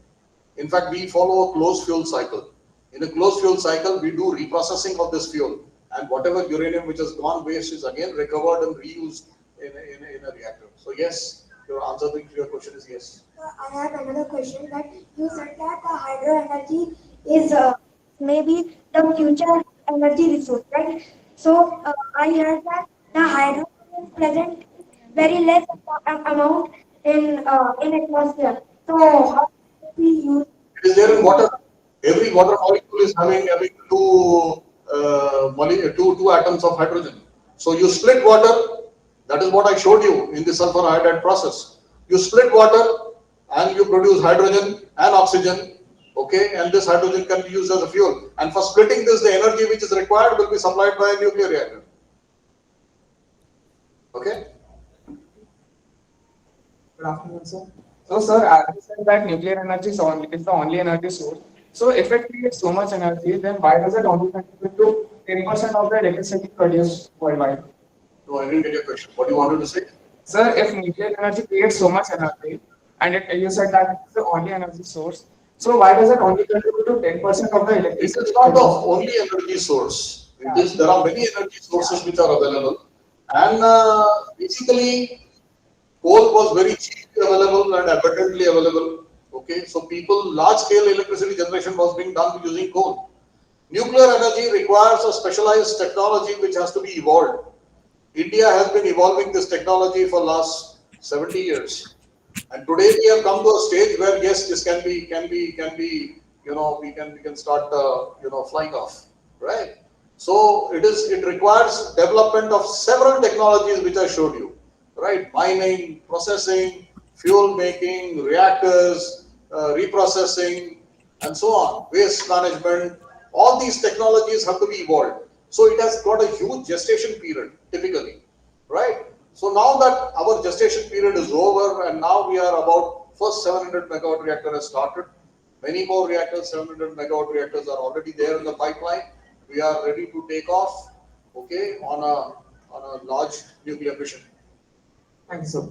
In fact, we follow a closed fuel cycle. In a closed fuel cycle, we do reprocessing of this fuel, and whatever uranium which has gone waste is again recovered and reused in a reactor. So yes, your answer to your question is yes. I have another question that you said that the hydro energy is maybe the future energy resource, right? So I heard that the hydro is present very less amount in atmosphere. So how do we use? It is there in water. Every water molecule is having two atoms of hydrogen. So you split water. That is what I showed you in the sulfur iodide process. You split water and you produce hydrogen and oxygen. Okay, and this hydrogen can be used as a fuel. And for splitting this, the energy which is required will be supplied by a nuclear reactor. Okay. Good afternoon, sir. So, sir, as you said that nuclear energy is the only energy source. So, if it creates so much energy, then why does it only contribute to 10% of the electricity produced worldwide? No, I didn't get your question. What do you wanted to say? Sir, if nuclear energy creates so much energy, and you said that it's the only energy source, so why does it only contribute to 10% of the It electricity? is not the only energy source. It is, there are many energy sources which are available. And basically, coal was very cheaply available and abundantly available. Okay, so people, large scale electricity generation was being done using coal. Nuclear energy requires a specialized technology which has to be evolved. India has been evolving this technology for last 70 years. And today we have come to a stage where yes, this can be, we can start, flying off, right? So it requires development of several technologies which I showed you, right? Mining, processing, fuel making, reactors, reprocessing, and so on, waste management. All these technologies have to be evolved. So it has got a huge gestation period, typically, right? So now that our gestation period is over, and now we are about first 700 megawatt reactor has started. Many more reactors, 700 megawatt reactors are already there in the pipeline. We are ready to take off, okay, on a large nuclear mission. Thank you, sir.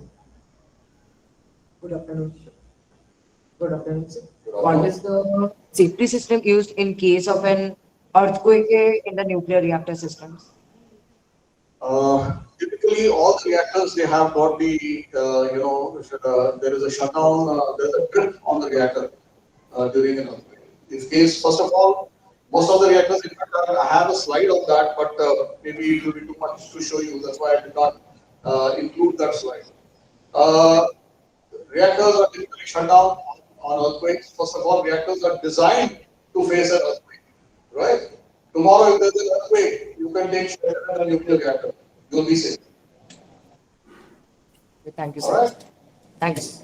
Good afternoon. Good afternoon, sir. What is the Safety system used in case of an earthquake in the nuclear reactor systems? Typically, all the reactors, they have got the, there is a shutdown, there's a trip on the reactor during an earthquake. In case, first of all, most of the reactors, in fact, I have a slide of that, but maybe it will be too much to show you. That's why I did not include that slide. Reactors are typically shut down on earthquakes. First of all, reactors are designed to face an earthquake, right? Tomorrow, if there's an earthquake, you can take shelter in a nuclear reactor. You'll be safe. Thank you, All sir. right? Thanks.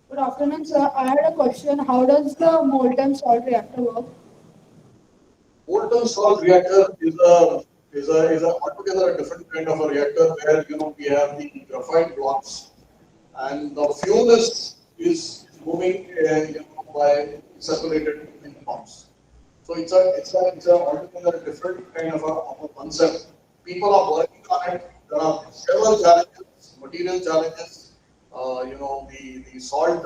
Good afternoon, sir. I had a question. How does the molten salt reactor work? Molten salt reactor is a altogether a different kind of a reactor where we have the graphite blocks and the fuel is moving by circulated in pumps. So it's a altogether different kind of a concept. People are working on it. There are several challenges, material challenges, the salt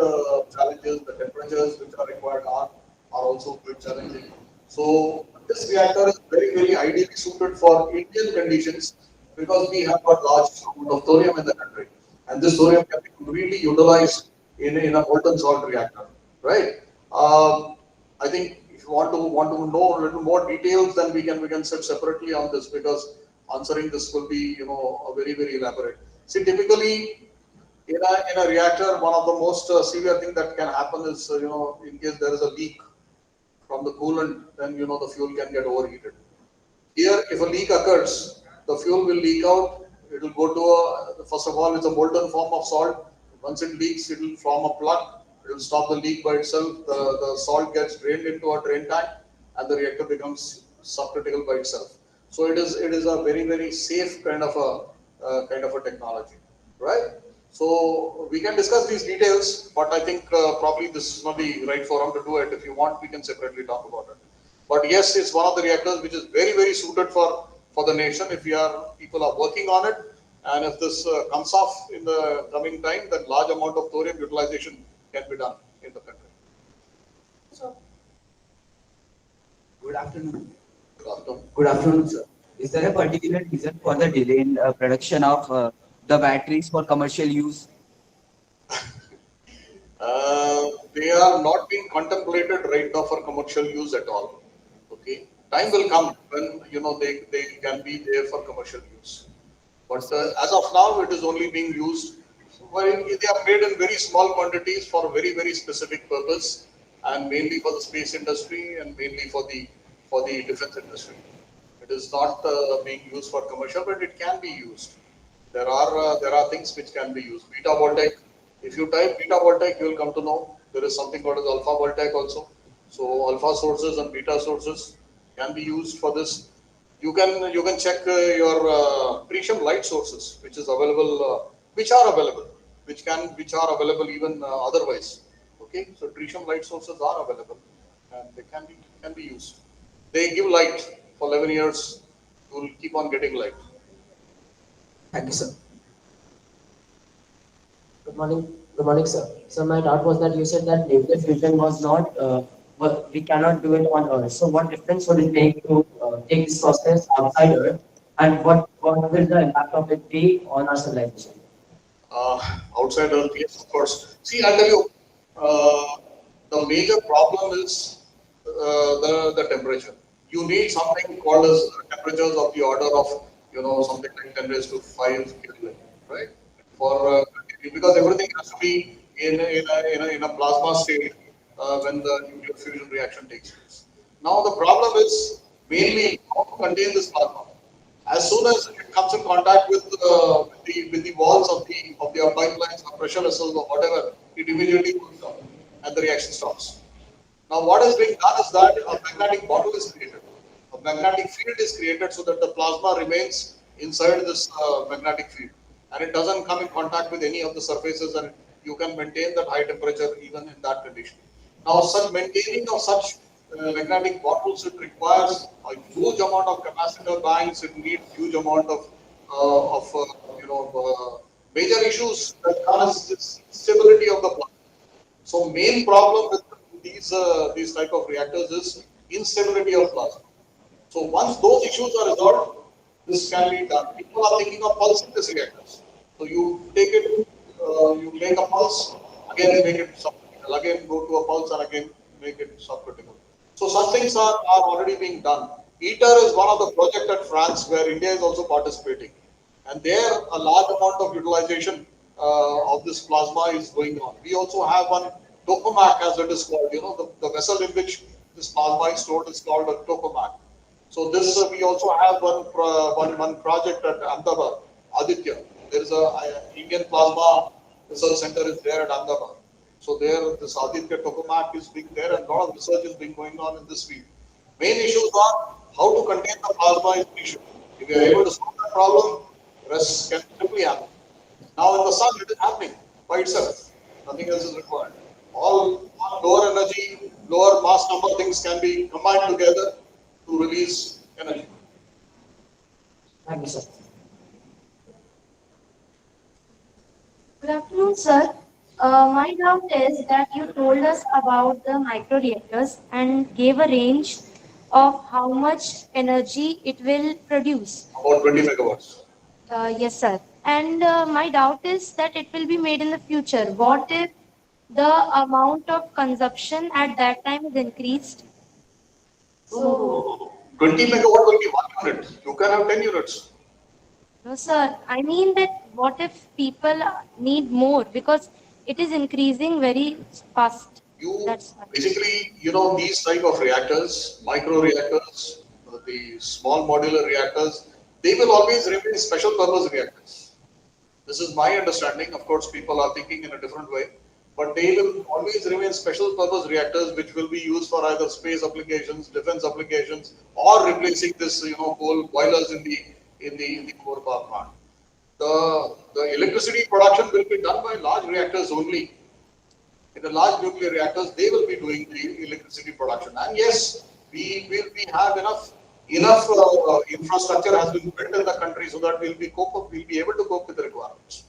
challenges, the temperatures which are required are also quite challenging. So this reactor is very, very ideally suited for Indian conditions because we have got large amount of thorium in the country. And this thorium can be completely utilized in a molten salt reactor, right? I think if you want to know a little more details, then we can sit separately on this because answering this will be a very, very elaborate. See, typically in a reactor, one of the most severe thing that can happen is in case there is a leak from the coolant, then the fuel can get overheated. Here, if a leak occurs, the fuel will leak out. It will go to first of all, it's a molten form of salt. Once it leaks, it will form a plug. It will stop the leak by itself. The salt gets drained into a drain tank, and the reactor becomes subcritical by itself. So it is a very, very safe kind of a technology, right? So we can discuss these details, but I think probably this is not the right forum to do it. If you want, we can separately talk about it. But yes, it's one of the reactors which is very, very suited for the nation. If people are working on it, and if this comes off in the coming time, then large amount of thorium utilization can be done in the country. So, good afternoon. Good afternoon. Good afternoon, sir. Is there a particular reason for the delay in production of the batteries for commercial use? They are not being contemplated right now for commercial use at all. Okay, time will come when they can be there for commercial use. But as of now, it is only being used. Well, they are made in very small quantities for a very, very specific purpose, and mainly for the space industry and mainly for the defense industry. It is not being used for commercial, but it can be used. There are things which can be used. Beta voltaic If you type beta voltaic, you will come to know there is something called as alpha voltaic also. So alpha sources and beta sources can be used for this. You can check your tritium light sources, which is available, which are available even otherwise. Okay, so tritium light sources are available, and they can be used. They give light for 11 years. You will keep on getting light. Thank you, sir. Good morning. Good morning, sir. So my doubt was that you said that nuclear fusion was not, we cannot do it on Earth. So what difference would it make to take this process outside Earth, and what will the impact of it be on our civilization? Outside Earth, yes, of course. See, I tell you, uh, the major problem is the temperature. You need something called as temperatures of the order of something like 10 raised to 5 Kelvin, right? For because everything has to be in a plasma state when the nuclear fusion reaction takes place. Now the problem is mainly how to contain this plasma. As soon as it comes in contact with the walls of the pipelines or pressure vessels or whatever, it immediately cools down and the reaction stops. Now, what is being done is that a magnetic bottle is created. A magnetic field is created so that the plasma remains inside this magnetic field and it doesn't come in contact with any of the surfaces, and you can maintain that high temperature even in that condition. Now, such maintaining of such magnetic bottles, it requires a huge amount of capacitor banks. It needs huge amount of major issues that cause this stability of the plasma. So main problem with these type of reactors is instability of plasma. So once those issues are resolved, this can be done. People are thinking of pulse-synthesis reactors. So you take it, you make a pulse, again make it subcritical, again go to a pulse and again make it subcritical. So such things are already being done. ITER is one of the projects at France where India is also participating. And there a large amount of utilization of this plasma is going on. We also have one tokamak, as it is called. The vessel in which this plasma is stored is called a tokamak. So this we also have one project at Ahmedabad, Aditya. There is a Indian Plasma Research Center is there at Ahmedabad. So there this Aditya tokamak is being there, and a lot of research is being going on in this field. Main issues are how to contain the plasma is the issue. If we are able to solve that problem, the rest can simply happen. Now in the sun, it is happening by itself. Nothing else is required. All lower energy, lower mass number things can be combined together to release energy. Thank you, sir. Good afternoon, sir. My doubt is that you told us about the microreactors and gave a range of how much energy it will produce. About 20 megawatts. Yes, sir. And my doubt is that it will be made in the future. What if the amount of consumption at that time is increased? So, 20 megawatt will be 1 unit. You can have 10 units. no, sir. I mean that what if people need more because it is increasing very fast. That's why. Basically, these type of reactors, micro reactors, the small modular reactors, they will always remain special purpose reactors. This is my understanding. Of course, people are thinking in a different way, but they will always remain special purpose reactors, which will be used for either space applications, defense applications, or replacing this, coal boilers in the coal power plant. The electricity production will be done by large reactors only. In the large nuclear reactors, they will be doing the electricity production. And yes, we have enough infrastructure has been built in the country so that we'll be able to cope with the requirements.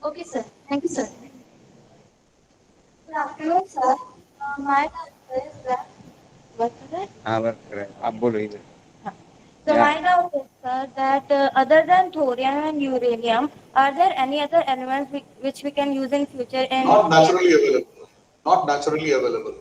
Okay, sir. Thank you, sir. Good afternoon, sir. My doubt is that. What was that? हाँ आप बोलो इधर. So Yeah. my doubt is, sir, that other than thorium and uranium, are there any other elements which we can use in future? And Not naturally available. Not naturally available.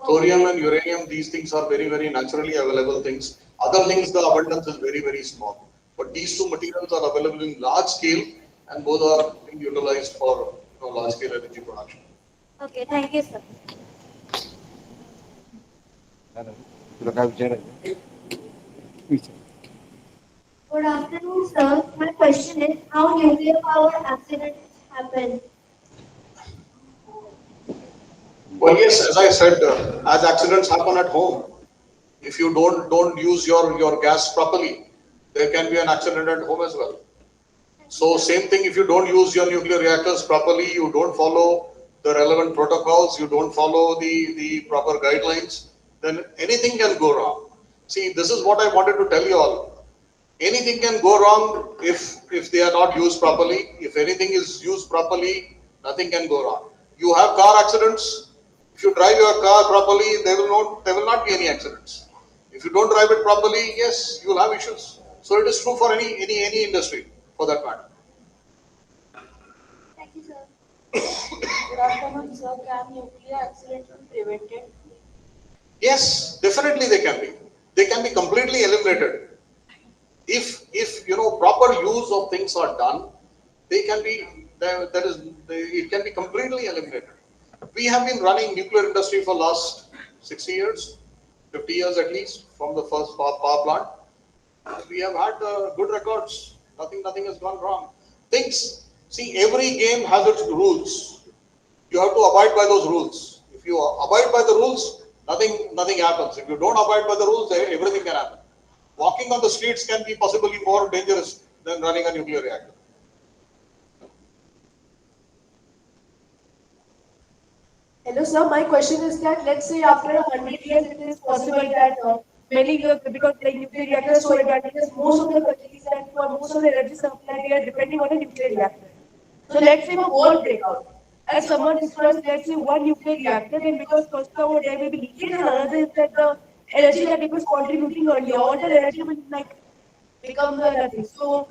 Thorium and uranium, these things are very, very naturally available things. Other things, the abundance is very, very small. But these two materials are available in large scale, and both are being utilized for large scale energy production. Okay, thank you, sir. तुला काय विचारायचं? Good afternoon, sir. My question is how nuclear power accidents happen. But yes, as I said, as accidents happen at home, if you don't use your gas properly, there can be an accident at home as well. So same thing, if you don't use your nuclear reactors properly, you don't follow the relevant protocols, you don't follow the proper guidelines, then anything can go wrong. See, this is what I wanted to tell you all. Anything can go wrong if they are not used properly. If anything is used properly, nothing can go wrong. You have car accidents. If you drive your car properly, there will not be any accidents. If you don't drive it properly, yes, you will have issues. So it is true for any industry, for that matter. Thank you, sir. Good afternoon, sir. Can nuclear accidents be prevented? Yes, definitely they can be. They can be completely eliminated. If proper use of things are done, they can be it can be completely eliminated. We have been running nuclear industry for last 60 years, 50 years at least, from the first power plant. We have had good records. Nothing has gone wrong. See, every game has its rules. You have to abide by those rules. If you abide by the rules, nothing happens. If you don't abide by the rules, everything can happen. Walking on the streets can be possibly more dangerous than running a nuclear reactor. Hello, sir. My question is that let's say after 100 years, it is possible that many years, because like nuclear reactor is so advantageous, most of the countries and for most of the energy supply, they are depending on a nuclear reactor. So let's say a war breakout. As someone destroys, let's say one nuclear reactor, then because first of all there may be leakage, and another is that the energy that it was contributing earlier, all the energy will like become the nothing. So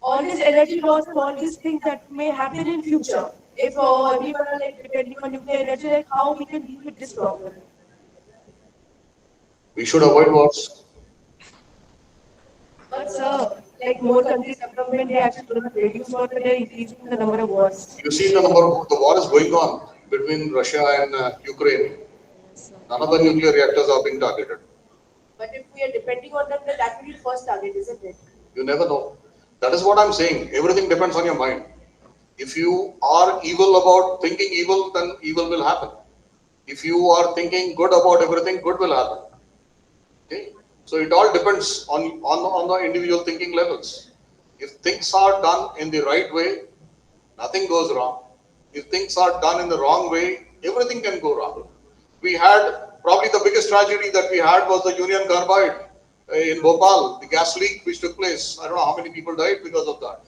all this energy loss and all these things that may happen in future, if everyone are like depending on nuclear energy, like how we can deal with this problem. We should avoid wars. But sir, like more countries development, they actually do not reduce war, but they're increasing the number of wars. You see the war is going on between Russia and Ukraine. None of the nuclear reactors are being targeted. But if we are depending on them, then that will be the first target, isn't it? You never know. That is what I'm saying. Everything depends on your mind. If you are evil about thinking evil, then evil will happen. If you are thinking good about everything, good will happen. Okay? So it all depends on the individual thinking levels. If things are done in the right way, nothing goes wrong. If things are done in the wrong way, everything can go wrong. We had probably the biggest tragedy that we had was the Union Carbide in Bhopal, the gas leak which took place. I don't know how many people died because of that.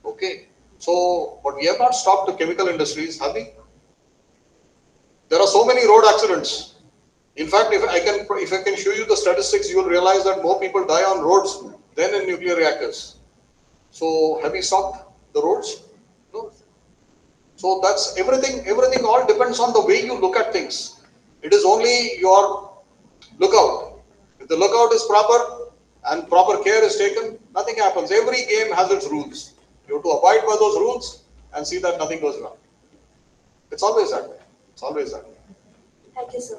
Okay. So, but we have not stopped the chemical industries, have we? There are so many road accidents. In fact, if I can show you the statistics, you will realize that more people die on roads than in nuclear reactors. So, have we stopped the roads? No. So that's everything. Everything all depends on the way you look at things. It is only your lookout. If the lookout is proper and proper care is taken, nothing happens. Every game has its rules. You have to abide by those rules and see that nothing goes wrong. It's always that way. It's always that way. Thank you, sir.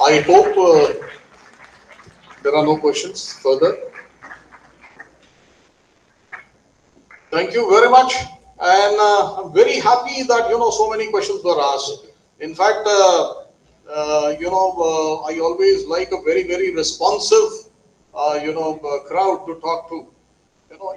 I hope there are no questions further. Thank you very much, and I'm very happy that so many questions were asked. In fact, I always like a very responsive, crowd to talk to.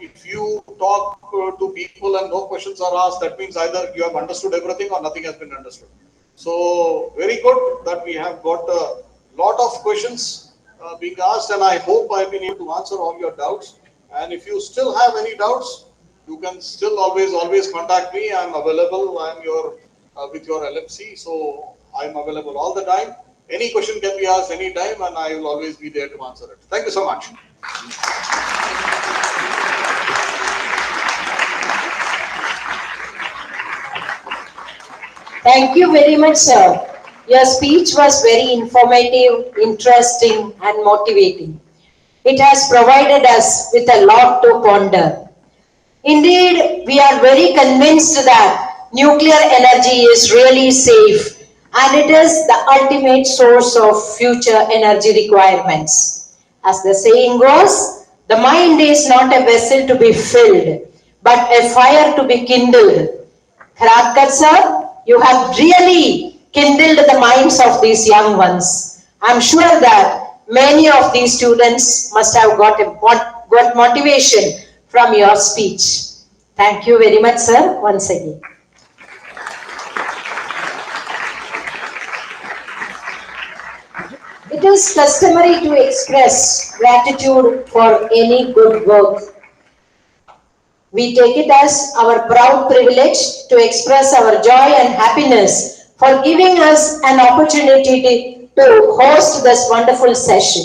If you talk to people and no questions are asked, that means either you have understood everything or nothing has been understood. So very good that we have got a lot of questions being asked, and I hope I've been able to answer all your doubts. And if you still have any doubts, you can still always contact me. I'm available. I'm with your LMC, so I'm available all the time. Any question can be asked anytime, and I will always be there to answer it. Thank you so much. Thank you very much, sir. Your speech was very informative, interesting, and motivating. It has provided us with a lot to ponder. Indeed, we are very convinced that nuclear energy is really safe and it is the ultimate source of future energy requirements. As the saying goes, the mind is not a vessel to be filled, but a fire to be kindled. Karhadkar sir, you have really kindled the minds of these young ones. I'm sure that many of these students must have got motivation from your speech. Thank you very much, sir, once again. It is customary to express gratitude for any good work. We take it as our proud privilege to express our joy and happiness for giving us an opportunity to host this wonderful session.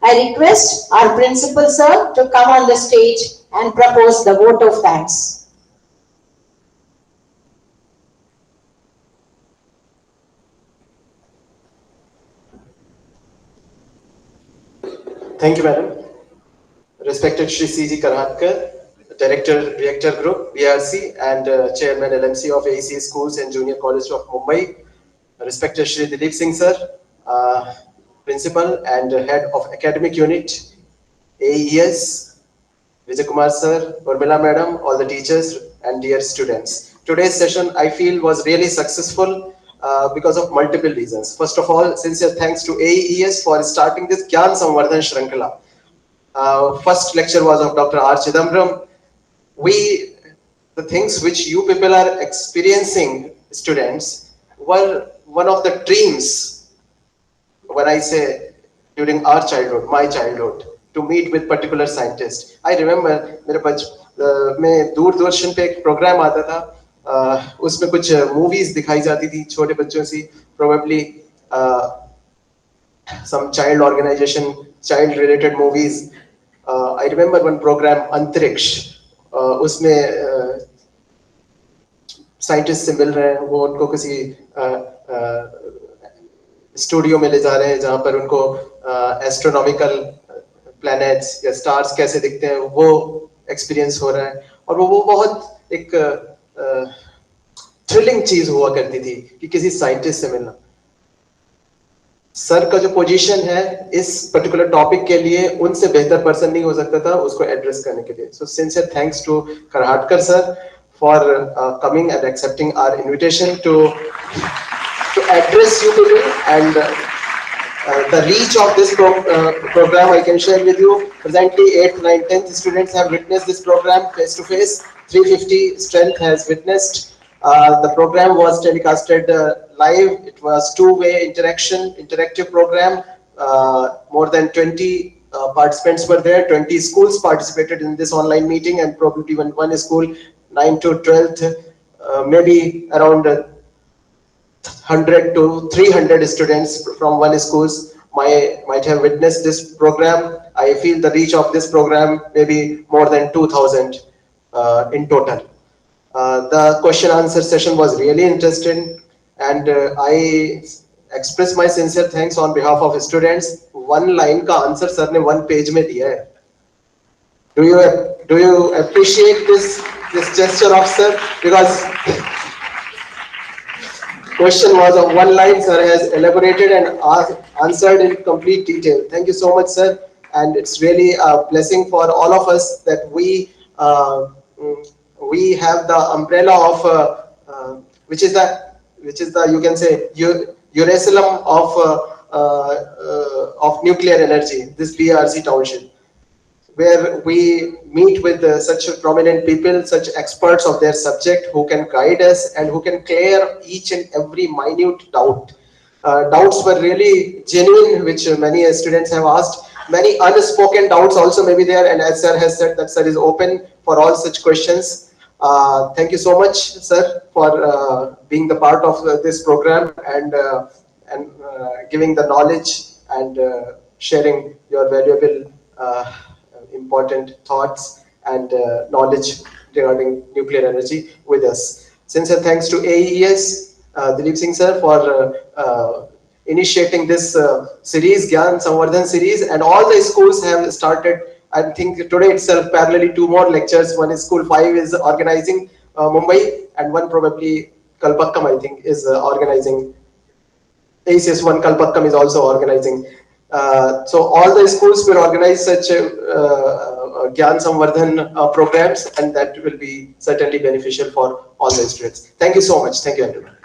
I request our principal sir to come on the stage and propose the vote of thanks. Thank you, madam. Respected Shri C G Karhadkar, Director, Reactor Group, BRC, and Chairman LMC of AECS Schools and Junior College of Mumbai. Respected Shri Dilip Singh sir, Principal and Head of Academic Unit, AES, Vijay Kumar sir, Urmila madam, all the teachers and dear students. Today's session, I feel, was really successful because of multiple reasons. First of all, sincere thanks to AES for starting this Gyan Samvardhan Shrankala. First lecture was of Dr. R. Chidambaram. The things which you people are experiencing, students, were one of the dreams, when I say during our childhood, my childhood, to meet with particular scientists. I remember मैं दूरदर्शन पे एक programme आता था, उसमें कुछ movies दिखाई जाती थी छोटे बच्चों से, probably some child organization, child related movies. I remember one program, Antariksh, उसमें साइंटिस्ट से मिल रहे हैं, वो उनको किसी स्टूडियो में ले जा रहे हैं जहां पर उनको एस्ट्रोनॉमिकल प्लैनेट्स या स्टार्स कैसे दिखते हैं वो एक्सपीरियंस हो रहा है, और वो बहुत एक थ्रिलिंग चीज हुआ करती थी कि किसी साइंटिस्ट से मिलना. सर का जो पोजीशन है इस पर्टिकुलर टॉपिक के लिए उनसे बेहतर पर्सन नहीं हो सकता था उसको एड्रेस करने के लिए. So sincere thanks to Karhadkar sir for coming and accepting our invitation to address you people, and the reach of this program I can share with you. Presently 8th, 9th, 10th students have witnessed this program face to face. 350 strength has witnessed. The program was telecasted live. It was two-way interactive program. More than 20 participants were there. 20 schools participated in this online meeting, and probably even one school, 9 to 12th, maybe around 100 to 300 students from one schools might have witnessed this program. I feel the reach of this program may be more than 2,000 in total. The question answer session was really interesting, and I express my sincere thanks on behalf of students. One line का answer sir ने one page में दिया है. Do you appreciate this gesture of sir? Because question was of one line, sir has elaborated and answered in complete detail. Thank you so much, sir, and it's really a blessing for all of us that we have the umbrella of which is the you can say Jerusalem of nuclear energy, this BRC township, where we meet with such prominent people, such experts of their subject who can guide us and who can clear each and every minute doubt. Doubts were really genuine, which many students have asked. Many unspoken doubts also may be there, and as sir has said, that sir is open for all such questions. Thank you so much, sir, for being the part of this program and giving the knowledge and sharing your valuable important thoughts and knowledge regarding nuclear energy with us. Sincere thanks to AES, Dilip Singh sir, for initiating this series, Gyan Samvardhan series, and all the schools have started. I think today itself parallelly 2 more lectures. One is school 5 is organizing Mumbai, and one probably Kalpakkam I think is organizing. AECS 1 Kalpakkam is also organizing. So all the schools will organize such Gyan Samvardhan programs, and that will be certainly beneficial for all the students. Thank you so much. Thank you, everyone.